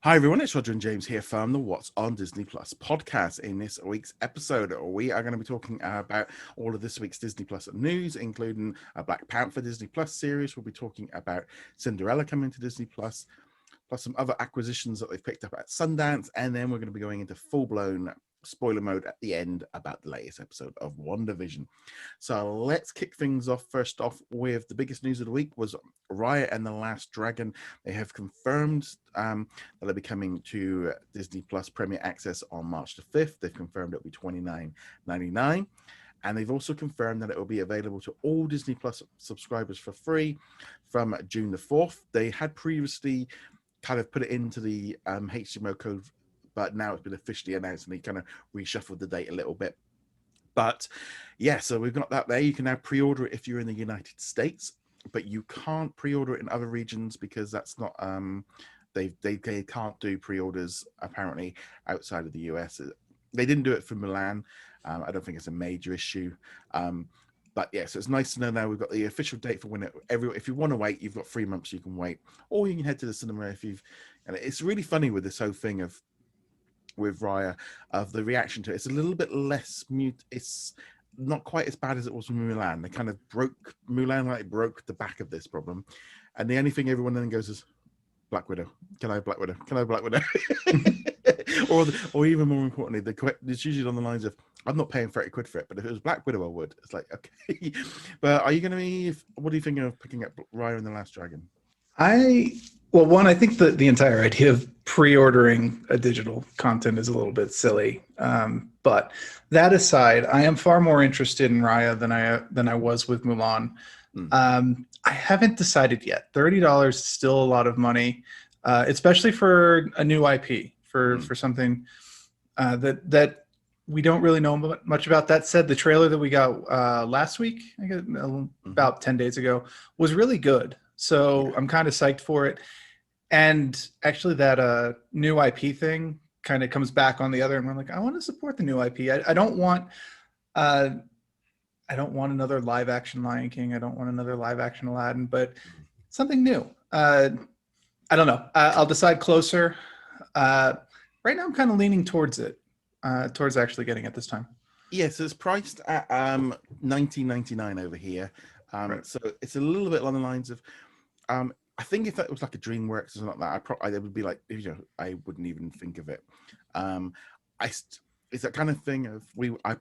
Hi everyone, it's Roger and James here from the What's on Disney Plus podcast. In this week's episode, we are going to be talking about all of this week's Disney Plus news, including a Black Panther Disney Plus series. We'll be talking about Cinderella coming to Disney Plus, plus some other acquisitions that they've picked up at Sundance, and then we're going to be going into full-blown spoiler mode at the end about the latest episode of WandaVision. So let's kick things off. First off with the biggest news of the week was Raya and the Last Dragon. They have confirmed that they'll be coming to Disney Plus Premier Access on March the 5th. They've confirmed it'll be $29.99. And they've also confirmed that it will be available to all Disney Plus subscribers for free from June the 4th. They had previously kind of put it into the HTML code, but now it's been officially announced and they kind of reshuffled the date a little bit. But yeah, so we've got that there. You can now pre-order it if you're in the United States, but you can't pre-order it in other regions because that's not they can't do pre-orders apparently outside of the US. They didn't do it for Milan. I don't think it's a major issue. But yeah, so it's nice to know now we've got the official date for when if you want to wait, you've got 3 months you can wait, or you can head to the cinema if you've. And it's really funny with this whole thing with Raya, of the reaction to it. It's a little bit less mute. It's not quite as bad as it was with Mulan. They kind of broke the back of this problem, and the only thing everyone then goes is Black Widow. Can I have Black Widow? Can I have Black Widow? or even more importantly, it's usually on the lines of, I'm not paying 30 quid for it, but if it was Black Widow, I would. It's like, okay. But are you going to be, what are you thinking of picking up Raya and the Last Dragon? Well, I think the entire idea of pre-ordering a digital content is a little bit silly. But that aside, I am far more interested in Raya than I was with Mulan. I haven't decided yet. $30 is still a lot of money, especially for a new IP, for something that we don't really know much about. That said, the trailer that we got last week, I guess, about 10 days ago, was really good. So I'm kind of psyched for it. And actually that new IP thing kind of comes back on the other, and I'm like, I want to support the new IP. I don't want another live action Lion King. I don't want another live action Aladdin, but something new. I don't know. I'll decide closer. Right now I'm kind of leaning towards it, towards actually getting it this time. Yes, it's priced at $19.99 over here. Right. So it's a little bit along the lines of, I think if that was like a DreamWorks or something like that, I would be like, I wouldn't even think of it. It's that kind of thing of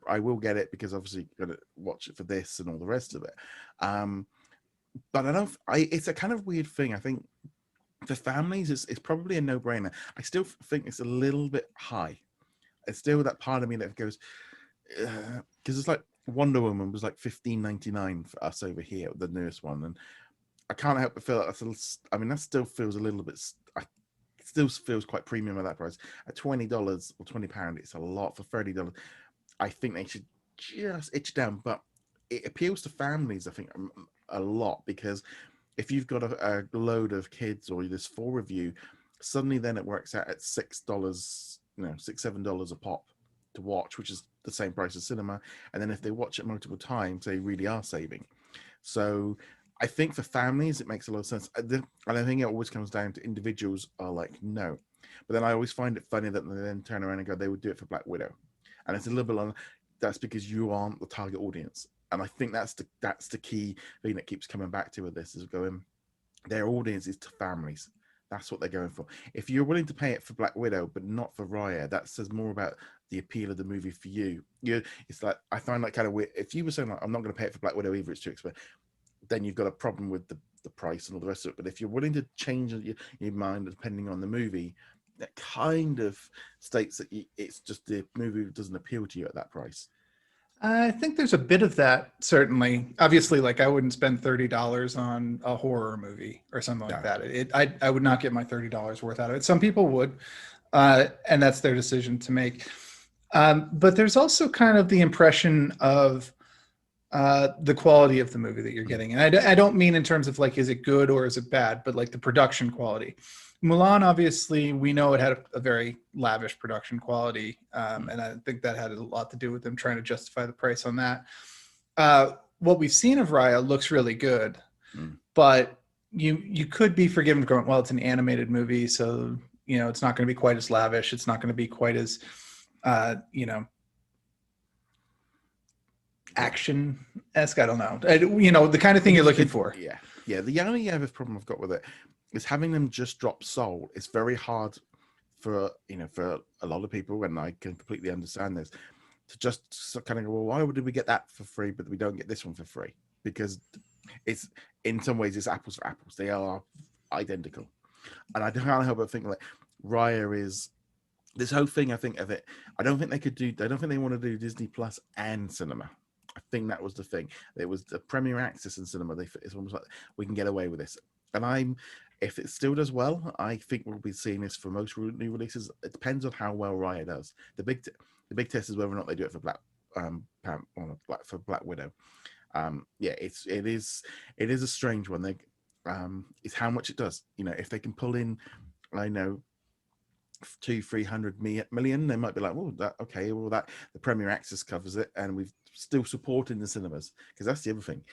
I will get it because obviously got to watch it for this and all the rest of it. But it's a kind of weird thing. I think for families, it's probably a no-brainer. I still think it's a little bit high. It's still that part of me that goes, because it's like Wonder Woman was like $15.99 for us over here, the newest one, and I can't help but feel like that still feels a little bit. It still feels quite premium at that price. At $20 or £20, it's a lot. For $30, I think they should just itch down. But it appeals to families, I think, a lot, because if you've got a load of kids or there's 4 of you, suddenly then it works out at $6, $6-7 a pop to watch, which is the same price as cinema. And then if they watch it multiple times, they really are saving. So I think for families, it makes a lot of sense. And I think it always comes down to individuals are like, no. But then I always find it funny that they then turn around and go, they would do it for Black Widow. And it's a little bit on, that's because you aren't the target audience. And I think that's the key thing that keeps coming back to with this, is going, their audience is to families. That's what they're going for. If you're willing to pay it for Black Widow, but not for Raya, that says more about the appeal of the movie for you. It's like, I find that kind of weird. If you were saying, like, I'm not going to pay it for Black Widow either, it's too expensive, then you've got a problem with the price and all the rest of it. But if you're willing to change your mind depending on the movie, that kind of states that it's just the movie doesn't appeal to you at that price. I think there's a bit of that, certainly. Obviously, like, I wouldn't spend $30 on a horror movie or something like that. I would not get my $30 worth out of it. Some people would, and that's their decision to make. But there's also kind of the impression of the quality of the movie that you're getting. And I don't mean in terms of like, is it good or is it bad, but like the production quality. Mulan, obviously, we know it had a very lavish production quality, and I think that had a lot to do with them trying to justify the price on that. What we've seen of Raya looks really good, but you could be forgiven for going, well, it's an animated movie, so it's not going to be quite as lavish. It's not going to be quite as, action-esque. I don't know. The kind of thing you're looking for. Yeah. The only other problem I've got with it is having them just drop Soul. It's very hard for a lot of people, and I can completely understand this, to just kind of go, well, why would we get that for free, but we don't get this one for free? Because it's, in some ways, it's apples for apples. They are identical. And I can't help but think like Raya is this whole thing. I think of it. I don't think they want to do Disney Plus and cinema. I think that was the thing. It was the Premier Access and cinema. It's almost like we can get away with this. And if it still does well, I think we'll be seeing this for most new releases. It depends on how well Raya does. The big test is whether or not they do it for Black Widow. It is a strange one. It's how much it does. If they can pull in, I know, 200-300 million, they might be like, well, that okay, well, that the Premier Access covers it, and we've still supporting the cinemas, because that's the other thing.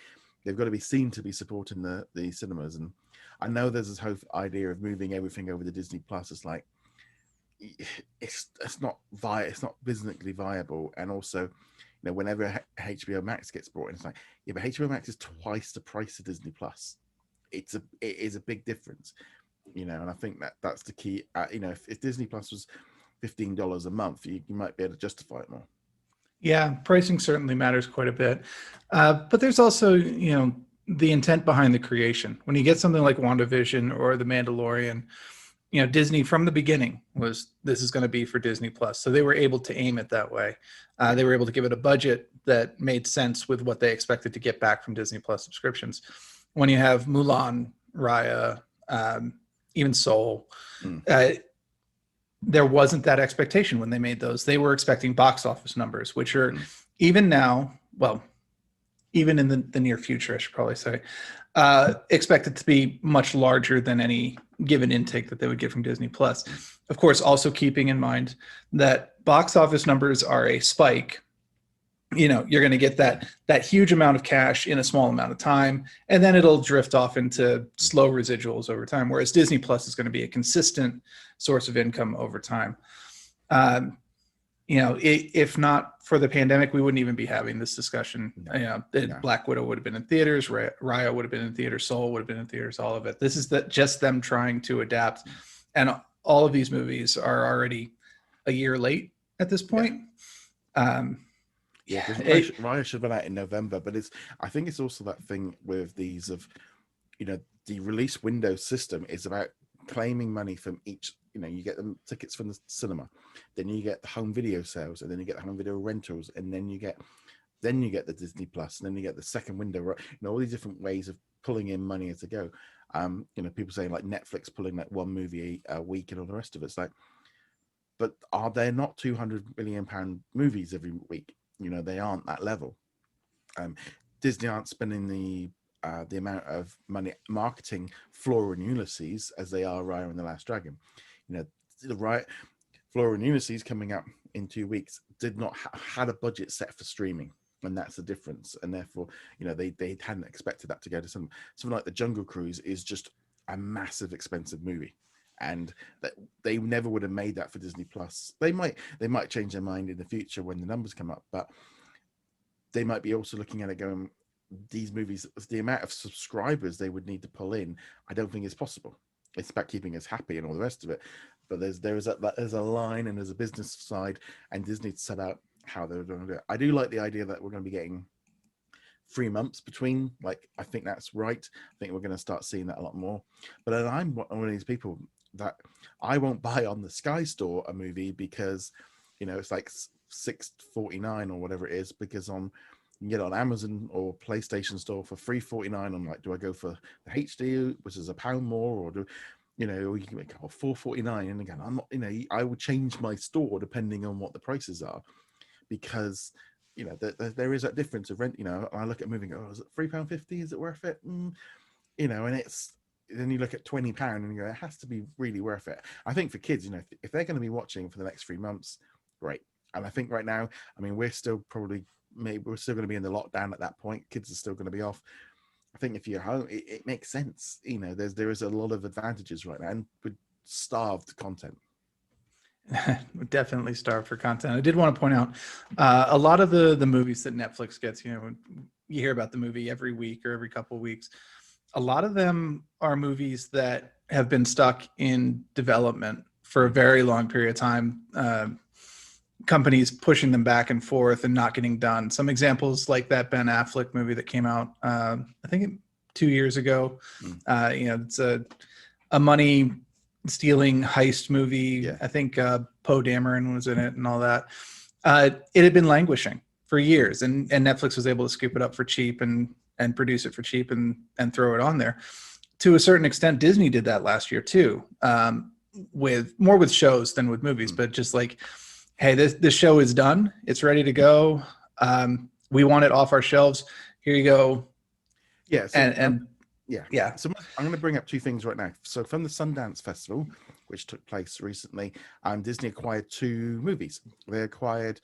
They've got to be seen to be supporting the cinemas. And I know there's this whole idea of moving everything over to Disney Plus. It's like it's not businessly viable. And also, whenever HBO Max gets brought in, it's like, yeah, but HBO Max is twice the price of Disney Plus. It is a big difference. And I think that's the key. If Disney Plus was $15 a month, you might be able to justify it more. Yeah, pricing certainly matters quite a bit. But there's also, the intent behind the creation. When you get something like WandaVision or The Mandalorian, Disney from the beginning was, this is going to be for Disney Plus. So they were able to aim it that way. They were able to give it a budget that made sense with what they expected to get back from Disney Plus subscriptions. When you have Mulan, Raya, even Soul, there wasn't that expectation when they made those. They were expecting box office numbers, which are even now, well, even in the near future, I should probably say, expected to be much larger than any given intake that they would get from Disney Plus. Of course, also keeping in mind that box office numbers are a spike. You're going to get that huge amount of cash in a small amount of time, and then it'll drift off into slow residuals over time. Whereas Disney Plus is going to be a consistent source of income over time. If not for the pandemic, we wouldn't even be having this discussion. Black Widow would have been in theaters, Raya would have been in theaters, Soul would have been in theaters, all of it. This is just them trying to adapt, and all of these movies are already a year late at this point. Because Raya should have been out in November, but I think it's also that thing with these of, the release window system is about claiming money from each. You get them tickets from the cinema, then you get the home video sales, and then you get the home video rentals, and then you get the Disney Plus, and then you get the second window. All these different ways of pulling in money as they go. People saying like Netflix pulling that one movie a week and all the rest of it. It's like, but are there not 200 million pound movies every week? They aren't that level. Disney aren't spending the amount of money marketing Flora and Ulysses as they are Raya and the Last Dragon. Flora and Ulysses coming up in 2 weeks did not had a budget set for streaming, and that's the difference. And therefore, they hadn't expected that to go to something like The Jungle Cruise is just a massive expensive movie. And that they never would have made that for Disney Plus. They might change their mind in the future when the numbers come up, but they might be also looking at it going, these movies, the amount of subscribers they would need to pull in, I don't think is possible. It's about keeping us happy and all the rest of it. But there's a line and there's a business side, and Disney set out how they're going to do it. I do like the idea that we're going to be getting 3 months between. Like, I think that's right. I think we're going to start seeing that a lot more. But then I'm one of these people that I won't buy on the Sky Store a movie because it's like $6.49 or whatever it is, because you can get it on Amazon or PlayStation Store for $3.49. I'm like, do I go for the HD, which is £1 more, or do or you can make $4.49? And again, I'm not, I would change my store depending on what the prices are, because there is that difference of rent. I look at moving, is it £3.50? Is it worth it? And it's, then you look at £20 and you go, it has to be really worth it. I think for kids, if they're going to be watching for the next 3 months, great. And I think right now, we're still going to be in the lockdown at that point. Kids are still going to be off. I think if you're home, it makes sense. There is a lot of advantages right now. And with starved content. We're definitely starved for content. I did want to point out a lot of the movies that Netflix gets, you know, you hear about the movie every week or every couple of weeks. A lot of them are movies that have been stuck in development for a very long period of time. Companies pushing them back and forth and not getting done. Some examples like that Ben Affleck movie that came out, I think 2 years ago. You know, it's a money stealing heist movie. Yeah. I think Poe Dameron was in it and all that. It had been languishing for years, and Netflix was able to scoop it up for cheap and produce it for cheap and throw it on there. To a certain extent, Disney did that last year too, with more with shows than with movies. But just like, hey, this show is done, it's ready to go. We want it off our shelves. Here you go. Yeah. So, yeah. So I'm going to bring up two things right now. So from the Sundance Festival, which took place recently, Disney acquired two movies. They acquired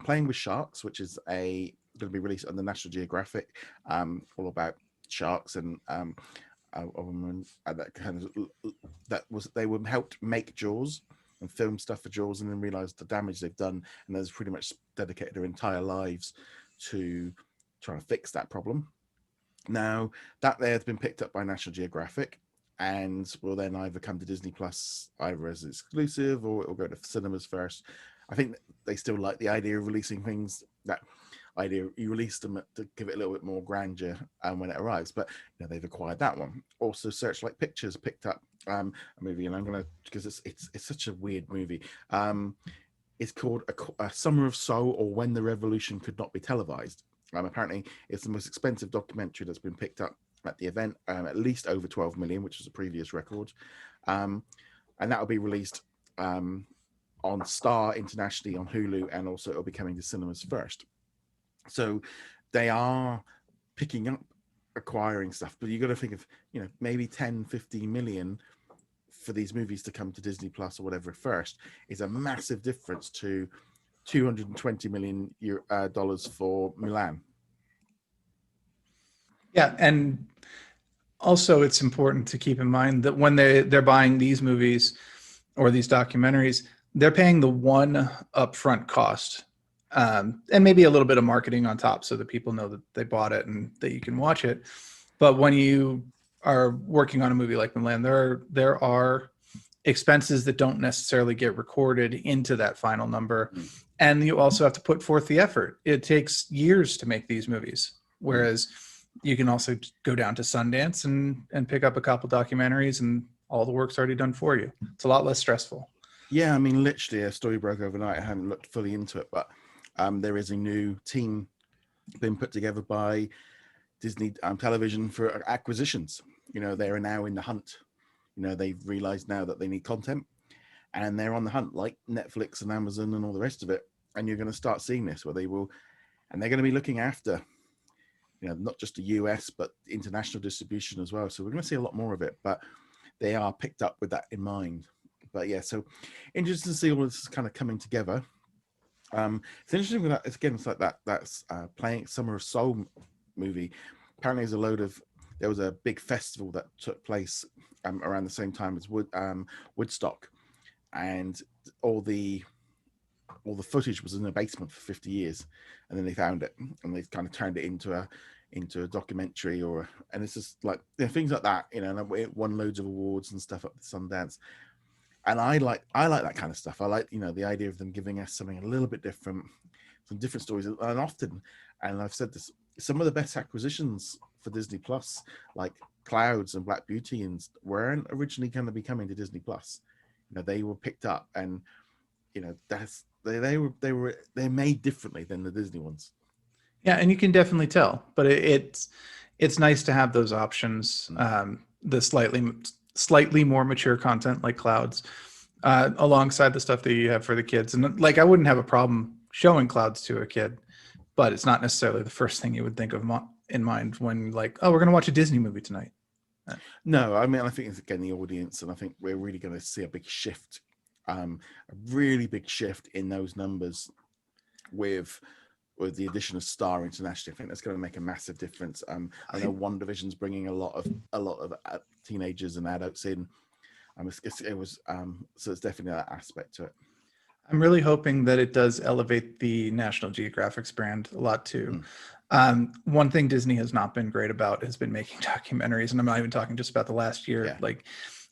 Playing with Sharks, which is going to be released on the National Geographic, all about sharks and that kind of they were helped make Jaws and film stuff for Jaws, and then realized the damage they've done, and they've pretty much dedicated their entire lives to trying to fix that problem. Now that there has been picked up by National Geographic and will then either come to Disney Plus either as exclusive or it will go to cinemas first. I think they still like the idea of releasing things, that idea you release them to give it a little bit more grandeur when it arrives, but you know, they've acquired that one. Also Searchlight Pictures picked up a movie, and I'm gonna, because it's such a weird movie. It's called a Summer of Soul, or When the Revolution Could Not Be Televised. Apparently it's the most expensive documentary that's been picked up at the event, at least over 12 million, which was a previous record, and that will be released on Star internationally on Hulu, and also it'll be coming to cinemas first. So they are picking up acquiring stuff, but you got to think of, you know, maybe 10-15 million for these movies to come to Disney Plus or whatever first is a massive difference to $220 million dollars for Mulan. Yeah, and also it's important to keep in mind that when they're buying these movies or these documentaries, they're paying the one upfront cost, and maybe a little bit of marketing on top so that people know that they bought it and that you can watch it. But when you are working on a movie like Mulan, there are expenses that don't necessarily get recorded into that final number. And you also have to put forth the effort. It takes years to make these movies, whereas you can also go down to Sundance and pick up a couple documentaries and all the work's already done for you. It's a lot less stressful. Yeah, I mean, literally a story broke overnight. I haven't looked fully into it, but there is a new team been put together by Disney Television for acquisitions. You know, they are now in the hunt. You know, they've realized now that they need content, and they're on the hunt like Netflix and Amazon and all the rest of it. And you're going to start seeing this where they will, and they're going to be looking after, you know, not just the US, but international distribution as well. So we're going to see a lot more of it, but they are picked up with that in mind. But yeah, so interesting to see all this kind of coming together. It's interesting with that. It's again, it's like that's Playing Summer of Soul movie. Apparently there was a big festival that took place around the same time as Woodstock, and all the footage was in the basement for 50 years, and then they found it and they kind of turned it into a documentary, and it's just like, you know, things like that, you know, and it won loads of awards and stuff at Sundance. And I like that kind of stuff. I like, you know, the idea of them giving us something a little bit different, some different stories. And often, and I've said this, some of the best acquisitions for Disney Plus, like Clouds and Black Beauty, weren't originally going to be coming to Disney Plus. You know, they were picked up, and you know, they're made differently than the Disney ones. Yeah, and you can definitely tell, but it's nice to have those options. The slightly more mature content like Clouds, alongside the stuff that you have for the kids. And like, I wouldn't have a problem showing Clouds to a kid, but it's not necessarily the first thing you would think of in mind when, like, oh, we're going to watch a Disney movie tonight. No, I mean, I think it's again the audience, and I think we're really going to see a big shift, a really big shift in those numbers with the addition of Star internationally. I think that's going to make a massive difference. I know WandaVision's bringing a lot of teenagers and adults in. It was so it's definitely that aspect to it. I'm really hoping that it does elevate the National Geographic's brand a lot too. One thing Disney has not been great about has been making documentaries, and I'm not even talking just about the last year. Yeah. Like,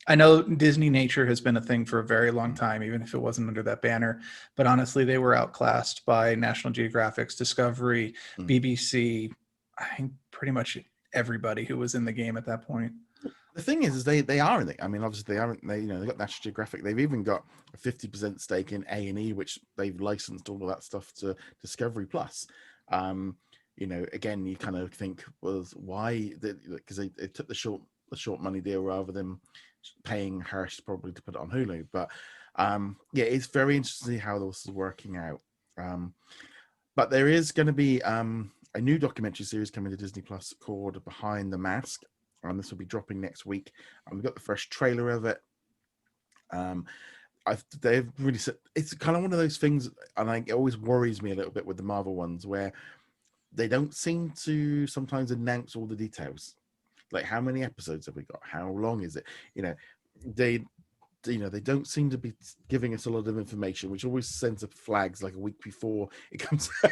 I know Disney Nature has been a thing for a very long time, even if it wasn't under that banner. But honestly, they were outclassed by National Geographic's Discovery, BBC, I think pretty much everybody who was in the game at that point. The thing is they are in it. I mean, obviously they aren't. They they got National Geographic. They've even got a 50% stake in A&E, which they've licensed all of that stuff to Discovery Plus. Again, you kind of think, well, why? Because they took the short money deal rather than paying Hearst probably to put it on Hulu. But it's very interesting to see how this is working out. But there is going to be a new documentary series coming to Disney Plus called Behind the Mask. And this will be dropping next week. We've got the fresh trailer of it. They've really said it's kind of one of those things, and it always worries me a little bit with the Marvel ones where they don't seem to sometimes announce all the details. Like, how many episodes have we got? How long is it? They don't seem to be giving us a lot of information, which always sends up flags like a week before it comes out.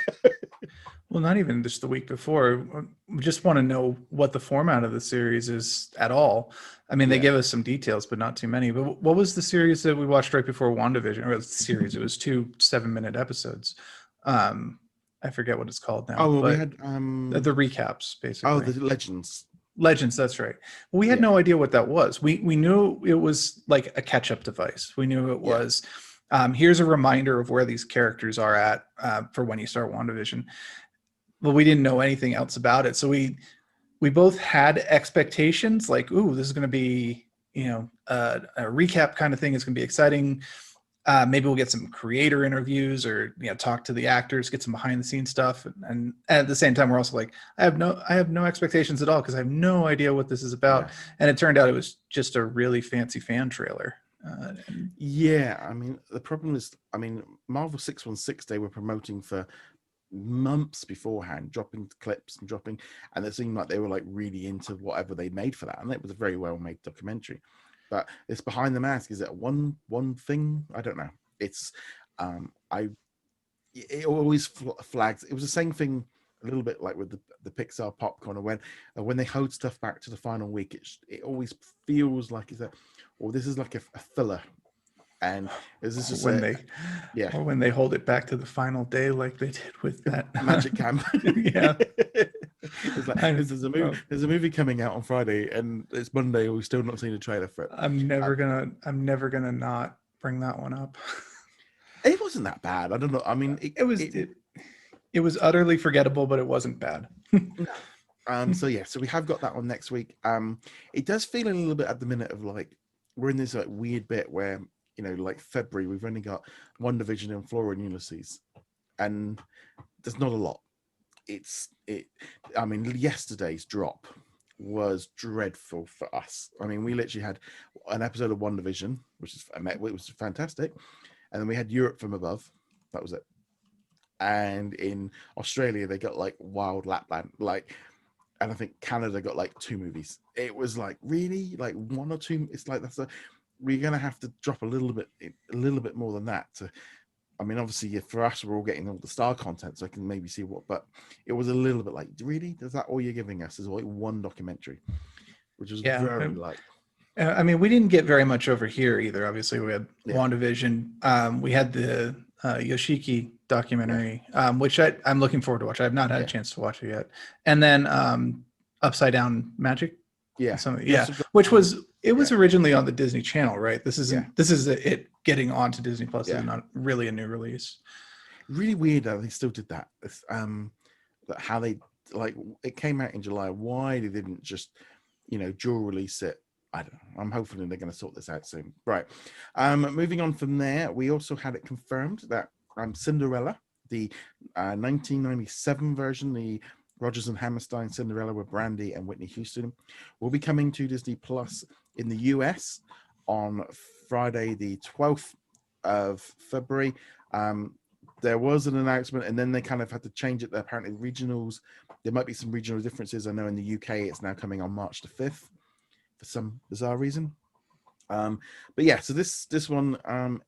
Well, not even just the week before. We just want to know what the format of the series is at all. I mean, they give us some details, but not too many. But what was the series that we watched right before WandaVision? Or the series? It was 2 7-minute episodes. I forget what it's called now. Oh, well, but we had the recaps, basically. Oh, the Legends. Legends, that's right. Well, we had no idea what that was. We knew it was like a catch-up device. We knew it was here's a reminder of where these characters are at for when you start WandaVision. But we didn't know anything else about it. So we both had expectations like, ooh, this is going to be, a recap kind of thing. It's going to be exciting. Maybe we'll get some creator interviews or talk to the actors, get some behind the scenes stuff. And at the same time, we're also like, I have no expectations at all because I have no idea what this is about. Yeah. And it turned out it was just a really fancy fan trailer. I mean, the problem is, Marvel 616, they were promoting for months beforehand, dropping clips and it seemed like they were like really into whatever they made for that, and it was a very well made documentary. But it's Behind the Mask. Is it one thing? I don't know. It's it always flags. It was the same thing a little bit like with the Pixar popcorn, when they hold stuff back to the final week, it always feels like this is like a filler. And is this just or when they hold it back to the final day, like they did with that Magic Camp? Yeah, it's like there's a movie coming out on Friday, and it's Monday. We've still not seen a trailer for it. I'm never gonna not bring that one up. It wasn't that bad. I don't know. I mean, it was utterly forgettable, but it wasn't bad. So we have got that one next week. It does feel a little bit at the minute of like we're in this like weird bit where, like February, we've only got WandaVision and Flora and Ulysses, and there's not a lot. Yesterday's drop was dreadful for us. I mean, we literally had an episode of WandaVision, which was fantastic, and then we had Europe from Above. That was it. And in Australia, they got like Wild Lapland, and I think Canada got like 2 movies. It was like really like 1 or 2. It's like we're gonna have to drop a little bit more than that to. I mean, obviously, for us, we're all getting all the star content, so I can maybe see what. But it was a little bit like, really, is that all you're giving us? Is like 1 documentary, which was very light. I mean, we didn't get very much over here either. Obviously, we had WandaVision. We had the Yoshiki documentary, which I'm looking forward to watch. I have not had a chance to watch it yet. And then Upside Down Magic. Which was originally on the Disney Channel, right? This is it getting onto Disney Plus. Is not really a new release. Really weird that they still did that. How they it came out in July. Why they didn't just dual release it? I don't know. I'm hoping they're going to sort this out soon. Right. Moving on from there, we also had it confirmed that Cinderella, the 1997 version, the Rodgers and Hammerstein Cinderella with Brandy and Whitney Houston, will be coming to Disney Plus in the US on Friday, the 12th of February. There was an announcement, and then they kind of had to change it. Apparently, regionals, there might be some regional differences. I know in the UK, it's now coming on March the 5th for some bizarre reason. But yeah, so this one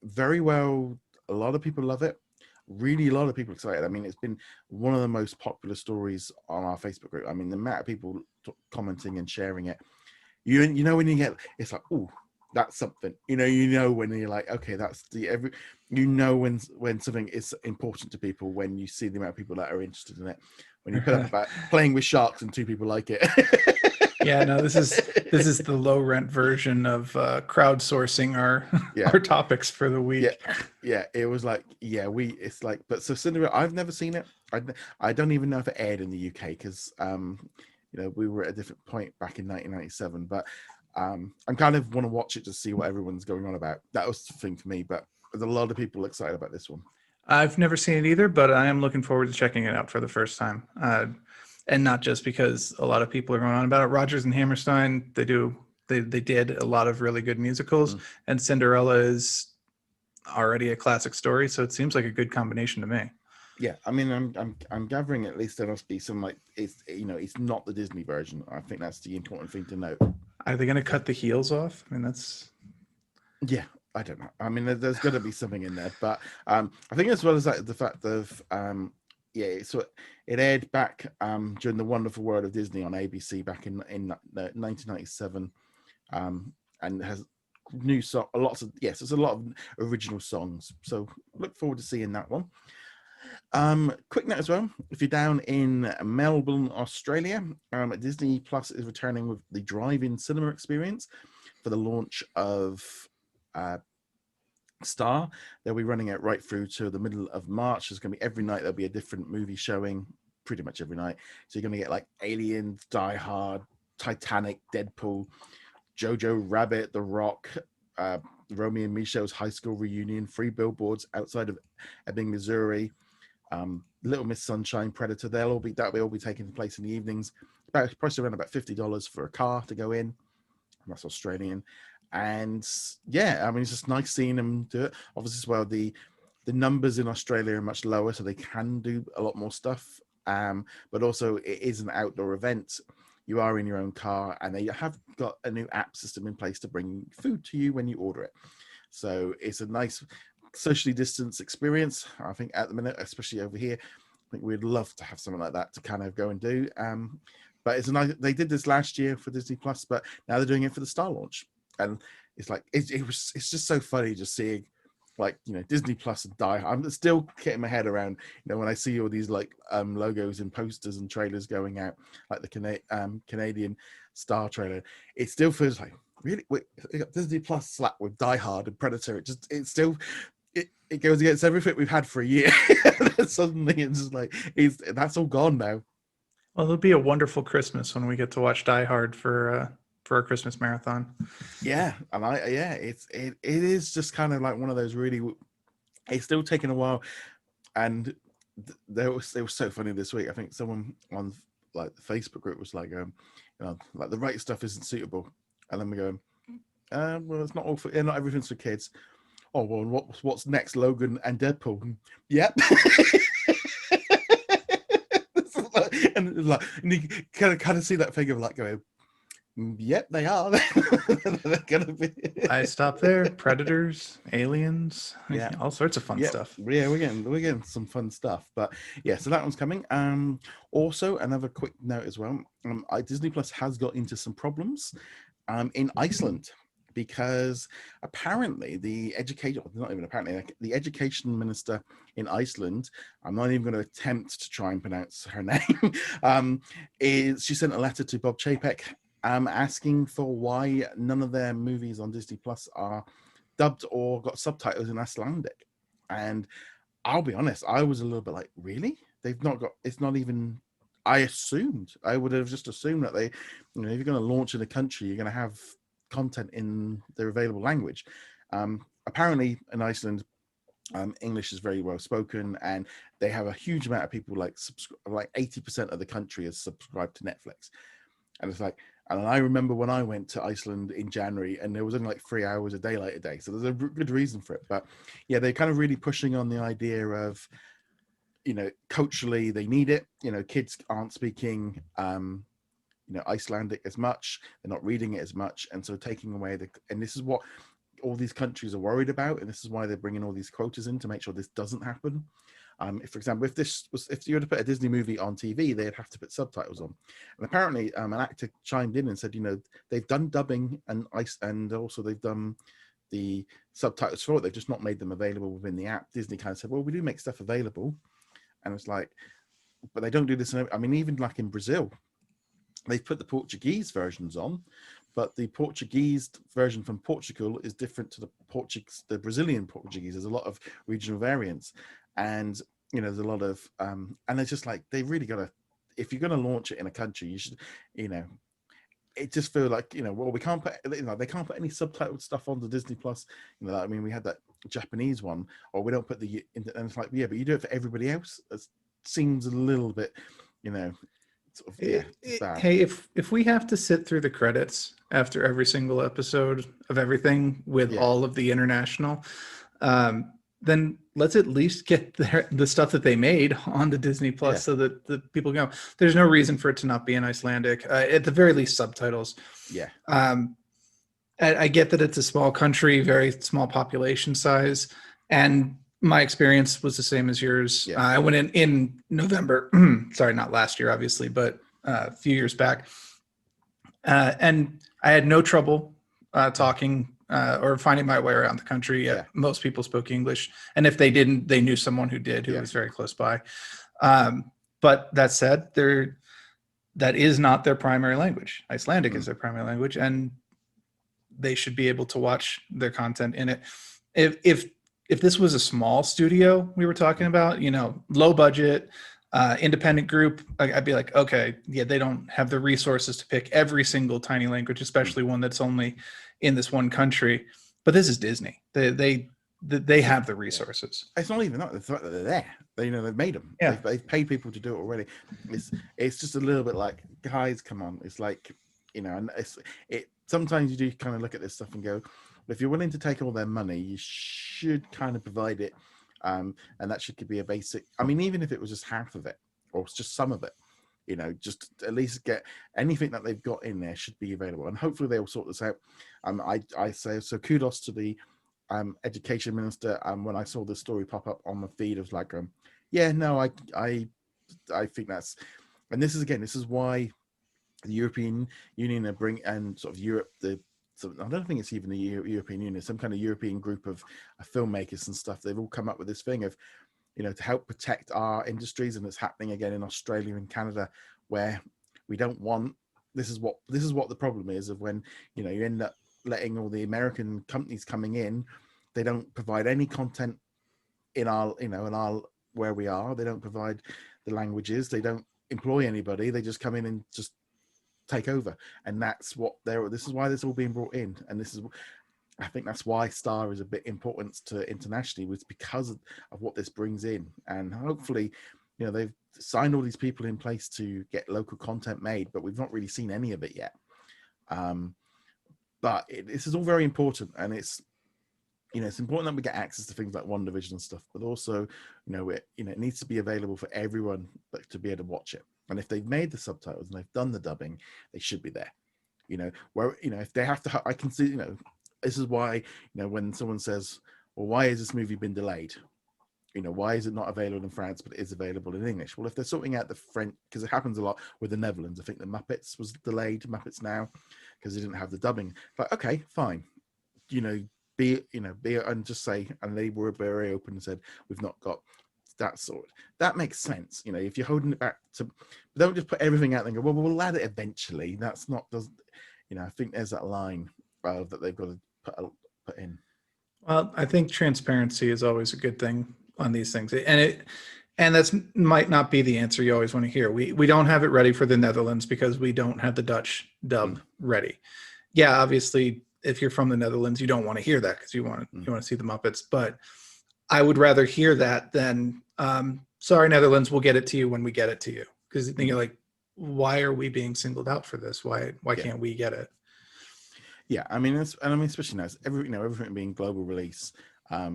very well. A lot of people love it. Really, a lot of people excited. I mean, it's been one of the most popular stories on our Facebook group. I mean, the amount of people commenting and sharing it. You know when you get, it's like, oh, that's something. You know when you're like, okay, that's the every. You know when something is important to people when you see the amount of people that are interested in it. When you put up about playing with sharks and 2 people like it. Yeah, no, this is the low rent version of crowdsourcing our topics for the week. Yeah, it was like, it's like, but so Cinderella, I've never seen it. I don't even know if it aired in the UK because we were at a different point back in 1997. But I kind of want to watch it to see what everyone's going on about. That was the thing for me. But there's a lot of people excited about this one. I've never seen it either, but I am looking forward to checking it out for the first time. And not just because a lot of people are going on about it. Rodgers and Hammerstein, they did a lot of really good musicals, and Cinderella is already a classic story, so it seems like a good combination to me. Yeah, I mean, I'm gathering at least there must be some like it's not the Disney version. I think that's the important thing to note. Are they going to cut the heels off? I mean, that's I don't know. I mean, there's got to be something in there, but I think as well as that, the fact of so it aired back during the Wonderful World of Disney on ABC back in 1997, and has new song, there's a lot of original songs. So look forward to seeing that one. Quick note as well, if you're down in Melbourne, Australia, Disney Plus is returning with the drive-in cinema experience for the launch of Star. They'll be running it right through to the middle of March. There's going to be every night there'll be a different movie showing, pretty much every night. So you're going to get like Aliens, Die Hard, Titanic, Deadpool, Jojo Rabbit, The Rock, Romy and Michele's high school reunion, 3 billboards outside of Ebbing, Missouri, Little Miss Sunshine, Predator. That'll all be taking place in the evenings. Price around about $50 for a car to go in. That's Australian. And yeah, I mean, it's just nice seeing them do it. Obviously, as well, the numbers in Australia are much lower, so they can do a lot more stuff. But also, it is an outdoor event. You are in your own car, and they have got a new app system in place to bring food to you when you order it. So it's a nice socially distanced experience. I think at the minute, especially over here, I think we'd love to have something like that to kind of go and do. But it's a nice. They did this last year for Disney Plus, but now they're doing it for the Star launch. And it's like it's just so funny just seeing like Disney Plus and Die Hard. I'm still getting my head around when I see all these like logos and posters and trailers going out, like the Canadian Star trailer. It still feels like really Disney Plus slap with Die Hard and Predator. It goes against everything we've had for a year. Suddenly it's just like that's all gone now. Well, it'll be a wonderful Christmas when we get to watch Die Hard for our Christmas marathon. Yeah, and it is just kind of like one of those really. It's still taking a while, and it was so funny this week. I think someone on like the Facebook group was like, like the right stuff isn't suitable, and then we go, well, it's not all for, not everything's for kids. Oh well, what's next? Logan and Deadpool. Yep. And it's like, and you kind of see that figure of like going. Yep, they are. They're gonna be. I stop there. Predators, aliens, all sorts of fun stuff. Yeah, we're getting some fun stuff. But yeah, so that one's coming. Also another quick note as well. Disney Plus has got into some problems in Iceland because apparently the education minister in Iceland, I'm not even going to attempt to try and pronounce her name, she sent a letter to Bob Chapek asking for why none of their movies on Disney Plus are dubbed or got subtitles in Icelandic. And I'll be honest, I was a little bit like, really? They've not got, it's not even, I would have just assumed that they, if you're going to launch in a country, you're going to have content in their available language. Apparently in Iceland, English is very well spoken, and they have a huge amount of people like 80% of the country is subscribed to Netflix. And it's like, and I remember when I went to Iceland in January, and there was only like 3 hours of daylight a day. So there's a good reason for it. But yeah, they're kind of really pushing on the idea of, culturally they need it. Kids aren't speaking Icelandic as much. They're not reading it as much, and so taking away and this is what all these countries are worried about, and this is why they're bringing all these quotas in to make sure this doesn't happen. If, for example, if you were to put a Disney movie on TV, they'd have to put subtitles on. And apparently, an actor chimed in and said, they've done dubbing and also they've done the subtitles for it. They've just not made them available within the app. Disney kind of said, well, we do make stuff available, and it's like, but they don't do this. I mean, even like in Brazil, they've put the Portuguese versions on, but the Portuguese version from Portugal is different to the Brazilian Portuguese. There's a lot of regional variants, and there's a lot of and it's just like they really got to. If you're going to launch it in a country, you should, it just feel like well, we can't put they can't put any subtitled stuff on the Disney Plus. I mean, we had that Japanese one, or we don't put and it's like, yeah, but you do it for everybody else. It seems a little bit, sort of, bad. Hey, if we have to sit through the credits after every single episode of everything with all of the international, then let's at least get the stuff that they made on the Disney Plus so that the people go. There's no reason for it to not be in Icelandic. At the very least, subtitles. Yeah. I get that it's a small country, very small population size, and my experience was the same as yours. Yeah. I went in November. Sorry, not last year, obviously, but a few years back. And I had no trouble talking or finding my way around the country. Most people spoke English. And if they didn't, they knew someone who did, who was very close by. But that said, that is not their primary language. Icelandic is their primary language, and they should be able to watch their content in it. If this was a small studio we were talking about, low budget, independent group, I'd be like, okay, they don't have the resources to pick every single tiny language, especially one that's only in this one country. But this is Disney. They have the resources. It's not even that. The fact that they're there. They've made them. Yeah. They've paid people to do it already. It's just a little bit like, guys, come on. It's like, and sometimes you do kind of look at this stuff and go, if you're willing to take all their money, you should kind of provide it. And that should be a basic. I mean, even if it was just half of it or just some of it, just at least get anything that they've got in there should be available. And hopefully they will sort this out. I say so. Kudos to the education minister. When I saw the story pop up on the feed, I was like, I think that's. And this is why the European Union are and sort of Europe So I don't think it's even the European Union, some kind of European group of filmmakers and stuff. They've all come up with this thing of, to help protect our industries. And it's happening again in Australia and Canada, where we don't want, this is what the problem is of when, you end up letting all the American companies coming in, they don't provide any content in our, where we are. They don't provide the languages. They don't employ anybody. They just come in and just take over, and that's what this is why this is all being brought in, and I think that's why Star is a bit important to internationally, was because of what this brings in. And hopefully, they've signed all these people in place to get local content made, but we've not really seen any of it yet. But this is all very important, and it's important that we get access to things like WandaVision and stuff, but also it needs to be available for everyone to be able to watch it. And if they've made the subtitles and they've done the dubbing, they should be there. Where if they have to, I can see. This is why when someone says, "Well, why has this movie been delayed?" Why is it not available in France but it is available in English? Well, if they're sorting out the French, because it happens a lot with the Netherlands. I think the Muppets was delayed, Muppets Now, because they didn't have the dubbing. But okay, fine. Be it, and just say, and they were very open and said, we've not got that sort. That makes sense. If you're holding it back to, don't just put everything out there and go, well, we'll add it eventually. That's not, I think there's that line that they've got to put in. Well, I think transparency is always a good thing on these things. And that's might not be the answer you always want to hear. We don't have it ready for the Netherlands because we don't have the Dutch dub ready. Yeah, obviously, if you're from the Netherlands, you don't want to hear that because you want to see the Muppets. But I would rather hear that than, sorry, Netherlands, we'll get it to you when we get it to you. Because then you're like, why are we being singled out for this? Why can't we get it? Yeah, I mean, especially now, everything being global release, I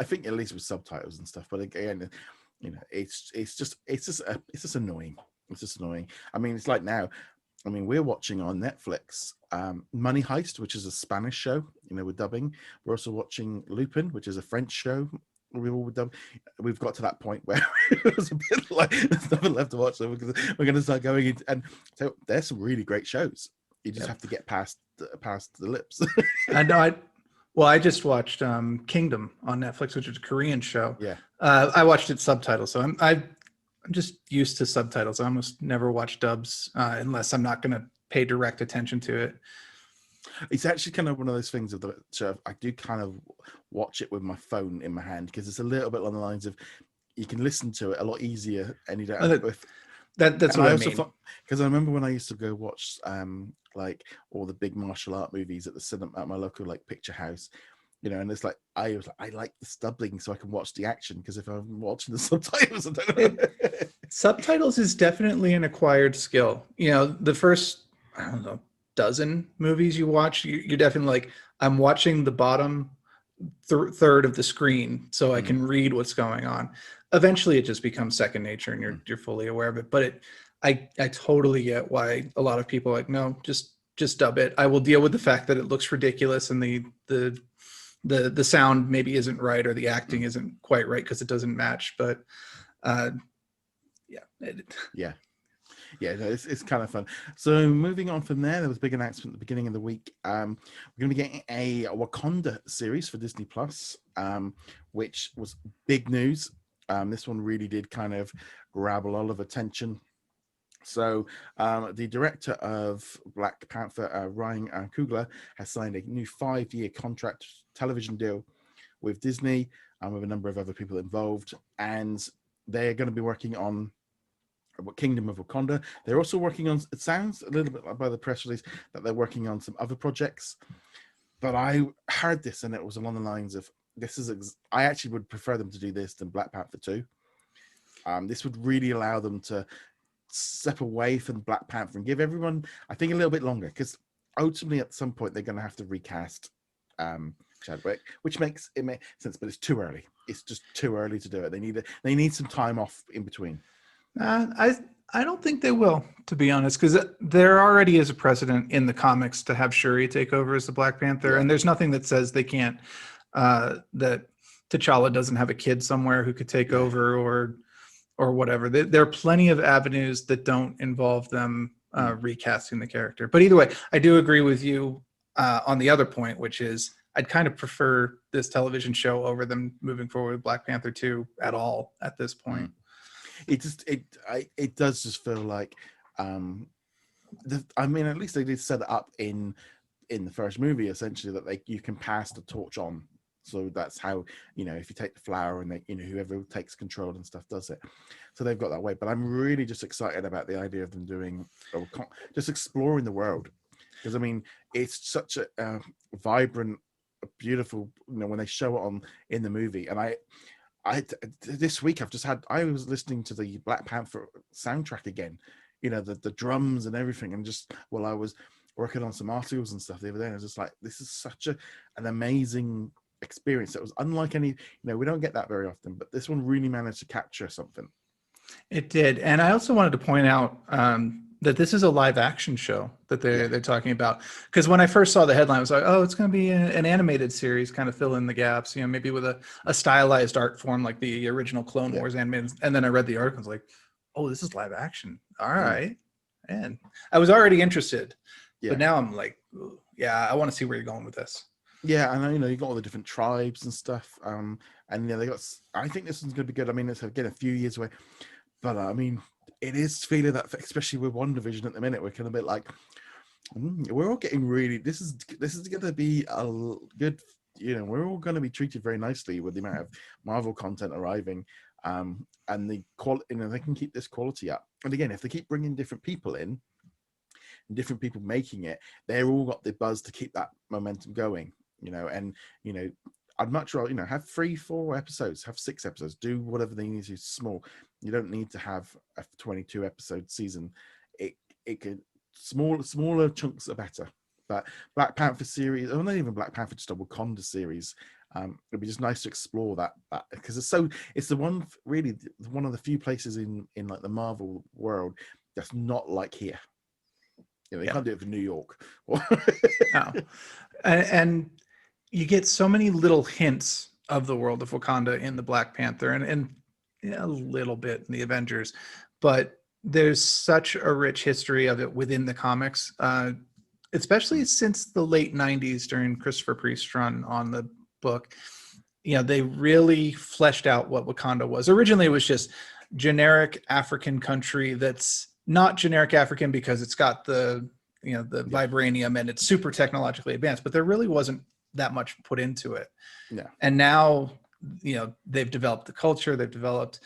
think at least with subtitles and stuff. But again, it's just annoying. It's just annoying. I mean, it's like now. I mean, we're watching on Netflix Money Heist, which is a Spanish show, with dubbing. We're also watching Lupin, which is a French show. We've got to that point where it was a bit like there's nothing left to watch, so we're going to start going into, and so there's some really great shows. You just have to get past the lips. I know. I just watched Kingdom on Netflix, which is a Korean show. Yeah. I watched it subtitled, so I'm just used to subtitles. I almost never watch dubs unless I'm not going to pay direct attention to it. It's actually kind of one of those things of the show. I do kind of watch it with my phone in my hand because it's a little bit along the lines of you can listen to it a lot easier, and you don't have that's what I mean. Because I remember when I used to go watch like all the big martial art movies at the cinema at my local like picture house, and it's like I like the dubbing so I can watch the action, because if I'm watching the subtitles, I don't know. Subtitles is definitely an acquired skill. The first, I don't know, dozen movies you watch, you're definitely like, I'm watching the bottom third of the screen so I can read what's going on. Eventually it just becomes second nature and you're fully aware of it. But I totally get why a lot of people are like, no, just dub it. I will deal with the fact that it looks ridiculous and the sound maybe isn't right or the acting isn't quite right because it doesn't match. But it's kind of fun. So moving on from there was a big announcement at the beginning of the week. We're going to be getting a Wakanda series for Disney Plus, which was big news. This one really did kind of grab a lot of attention. So the director of Black Panther, Ryan Coogler, has signed a new 5-year contract television deal with Disney, with a number of other people involved, and they're going to be working on Kingdom of Wakanda. They're also working on, it sounds a little bit like by the press release, that they're working on some other projects. But I heard this and it was along the lines of, I actually would prefer them to do this than Black Panther 2. This would really allow them to step away from Black Panther and give everyone, I think, a little bit longer, because ultimately at some point they're going to have to recast Chadwick, which makes sense, but it's too early. It's just too early to do it. They need some time off in between. I don't think they will, to be honest, because there already is a precedent in the comics to have Shuri take over as the Black Panther, and there's nothing that says they can't, that T'Challa doesn't have a kid somewhere who could take over or whatever. There are plenty of avenues that don't involve them recasting the character. But either way, I do agree with you on the other point, which is I'd kind of prefer this television show over them moving forward with Black Panther 2 at all at this point. It does just feel like I mean, at least they did set it up in the first movie, essentially, that you can pass the torch on. So that's how, if you take the flower and whoever takes control and stuff does it. So they've got that way. But I'm really just excited about the idea of them doing, just exploring the world, because I mean, it's such a vibrant, beautiful, when they show it in the movie. And this week I was listening to the Black Panther soundtrack again, the drums and everything, and just while I was working on some articles and stuff the other day, and I was just like, this is such an amazing experience that was unlike any, we don't get that very often, but this one really managed to capture something. It did. And I also wanted to point out that this is a live action show that they're talking about, because when I first saw the headline, I was like, oh, it's going to be an animated series, kind of fill in the gaps, maybe with a stylized art form like the original Clone Wars animated. And then I read the article, I was like, oh, this is live action. All right. And I was already interested, but now I'm like, I want to see where you're going with this. Yeah, and you got all the different tribes and stuff, and they got. I think this one's going to be good. I mean, it's again a few years away, but I mean, it is feeling that, especially with WandaVision at the minute, we're kind of a bit like, we're all getting really. This is going to be a good. We're all going to be treated very nicely with the amount of Marvel content arriving, and the quality. They can keep this quality up. And again, if they keep bringing different people in, and different people making it, they're all got the buzz to keep that momentum going. I'd much rather, have 3-4 episodes, have 6 episodes, do whatever they need to. Small. You don't need to have a 22 episode season. It could smaller chunks are better. But Black Panther series, or not even Black Panther, just a Wakanda series. It'd be just nice to explore that because it's the one, really one of the few places in like the Marvel world That's not like here. You know, they Yeah. can't do it for New York. No. And you get so many little hints of the world of Wakanda in the Black Panther and a little bit in the Avengers, but there's such a rich history of it within the comics, especially since the late 90s during Christopher Priest's run on the book. You know, they really fleshed out what Wakanda was. Originally, it was just generic African country that's not generic African because it's got the the vibranium and it's super technologically advanced, but there really wasn't that much put into it. Yeah. And now, they've developed the culture, they've developed,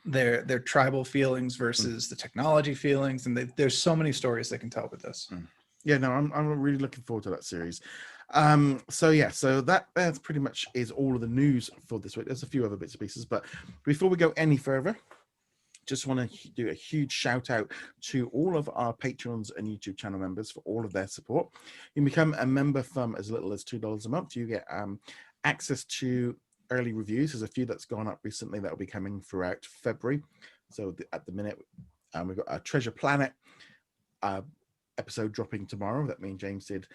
their tribal feelings versus the technology feelings, and there's so many stories they can tell with this. Yeah, no, I'm really looking forward to that series. So that's pretty much is all of the news for this week. There's a few other bits and pieces, but before we go any further, just want to do a huge shout out to all of our patrons and YouTube channel members for all of their support. You can become a member from as little as $2 a month. You get access to early reviews. There's a few that's gone up recently that will be coming throughout February. So at the minute, we've got a Treasure Planet episode dropping tomorrow that me and James did.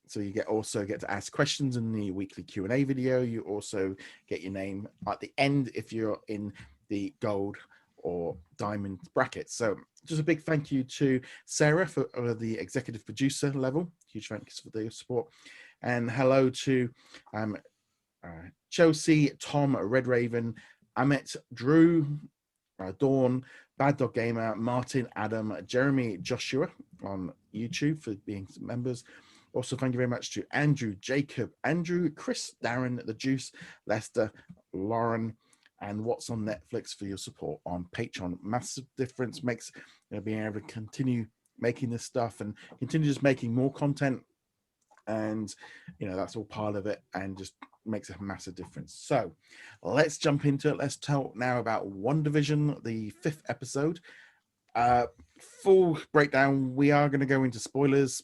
So you also get to ask questions in the weekly Q&A video. You also get your name at the end if you're in the gold or diamond brackets. So just a big thank you to Sarah for the executive producer level. Huge thanks for the support. And hello to Chelsea, Tom, Red Raven, Amit, Drew, Dawn, Bad Dog Gamer, Martin, Adam, Jeremy, Joshua on YouTube for being members. Also, thank you very much to Andrew, Jacob, Andrew, Chris, Darren, The Juice, Lester, Lauren, and What's on Netflix for your support on Patreon. Massive difference, makes being able to continue making this stuff and continue just making more content. And that's all part of it and just makes a massive difference. So let's jump into it. Let's talk now about WandaVision, the 5th episode. Full breakdown. We are going to go into spoilers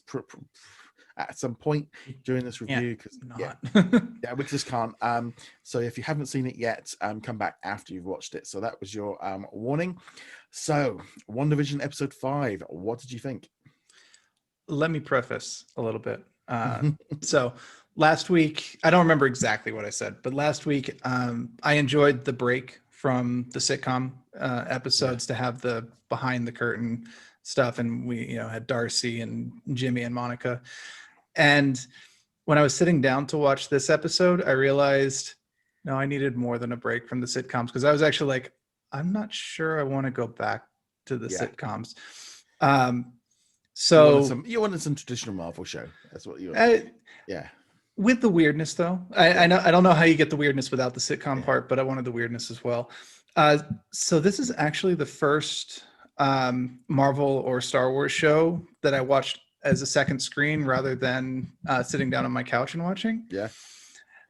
at some point during this review because we just can't. So if you haven't seen it yet, come back after you've watched it. So that was your warning. So WandaVision episode 5, what did you think? Let me preface a little bit. So last week, I don't remember exactly what I said, but last week I enjoyed the break from the sitcom episodes to have the behind the curtain stuff, and we had Darcy and Jimmy and Monica. And when I was sitting down to watch this episode, I realized no, I needed more than a break from the sitcoms, because I was actually like, I'm not sure I want to go back to the sitcoms. So you wanted some traditional Marvel show. That's what you with the weirdness though. I don't know how you get the weirdness without the sitcom part, but I wanted the weirdness as well. So this is actually the first Marvel or Star Wars show that I watched as a second screen rather than sitting down on my couch and watching.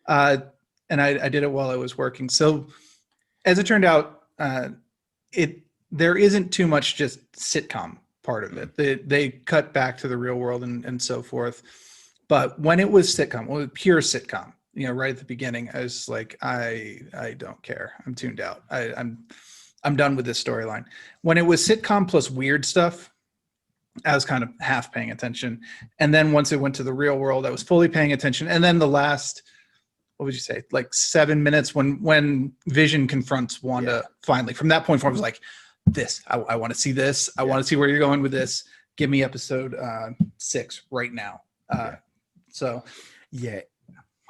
And I did it while I was working. So as it turned out, there isn't too much just sitcom part of it. They cut back to the real world and so forth. But when it was sitcom, pure sitcom, right at the beginning, I was like, I don't care. I'm tuned out. I'm done with this storyline. When it was sitcom plus weird stuff, I was kind of half paying attention. And then once it went to the real world, I was fully paying attention. And then the last, what would you say, like 7 minutes when Vision confronts Wanda finally, from that point forward, I was like, I want to see this. I want to see where you're going with this. Give me episode 6 right now. So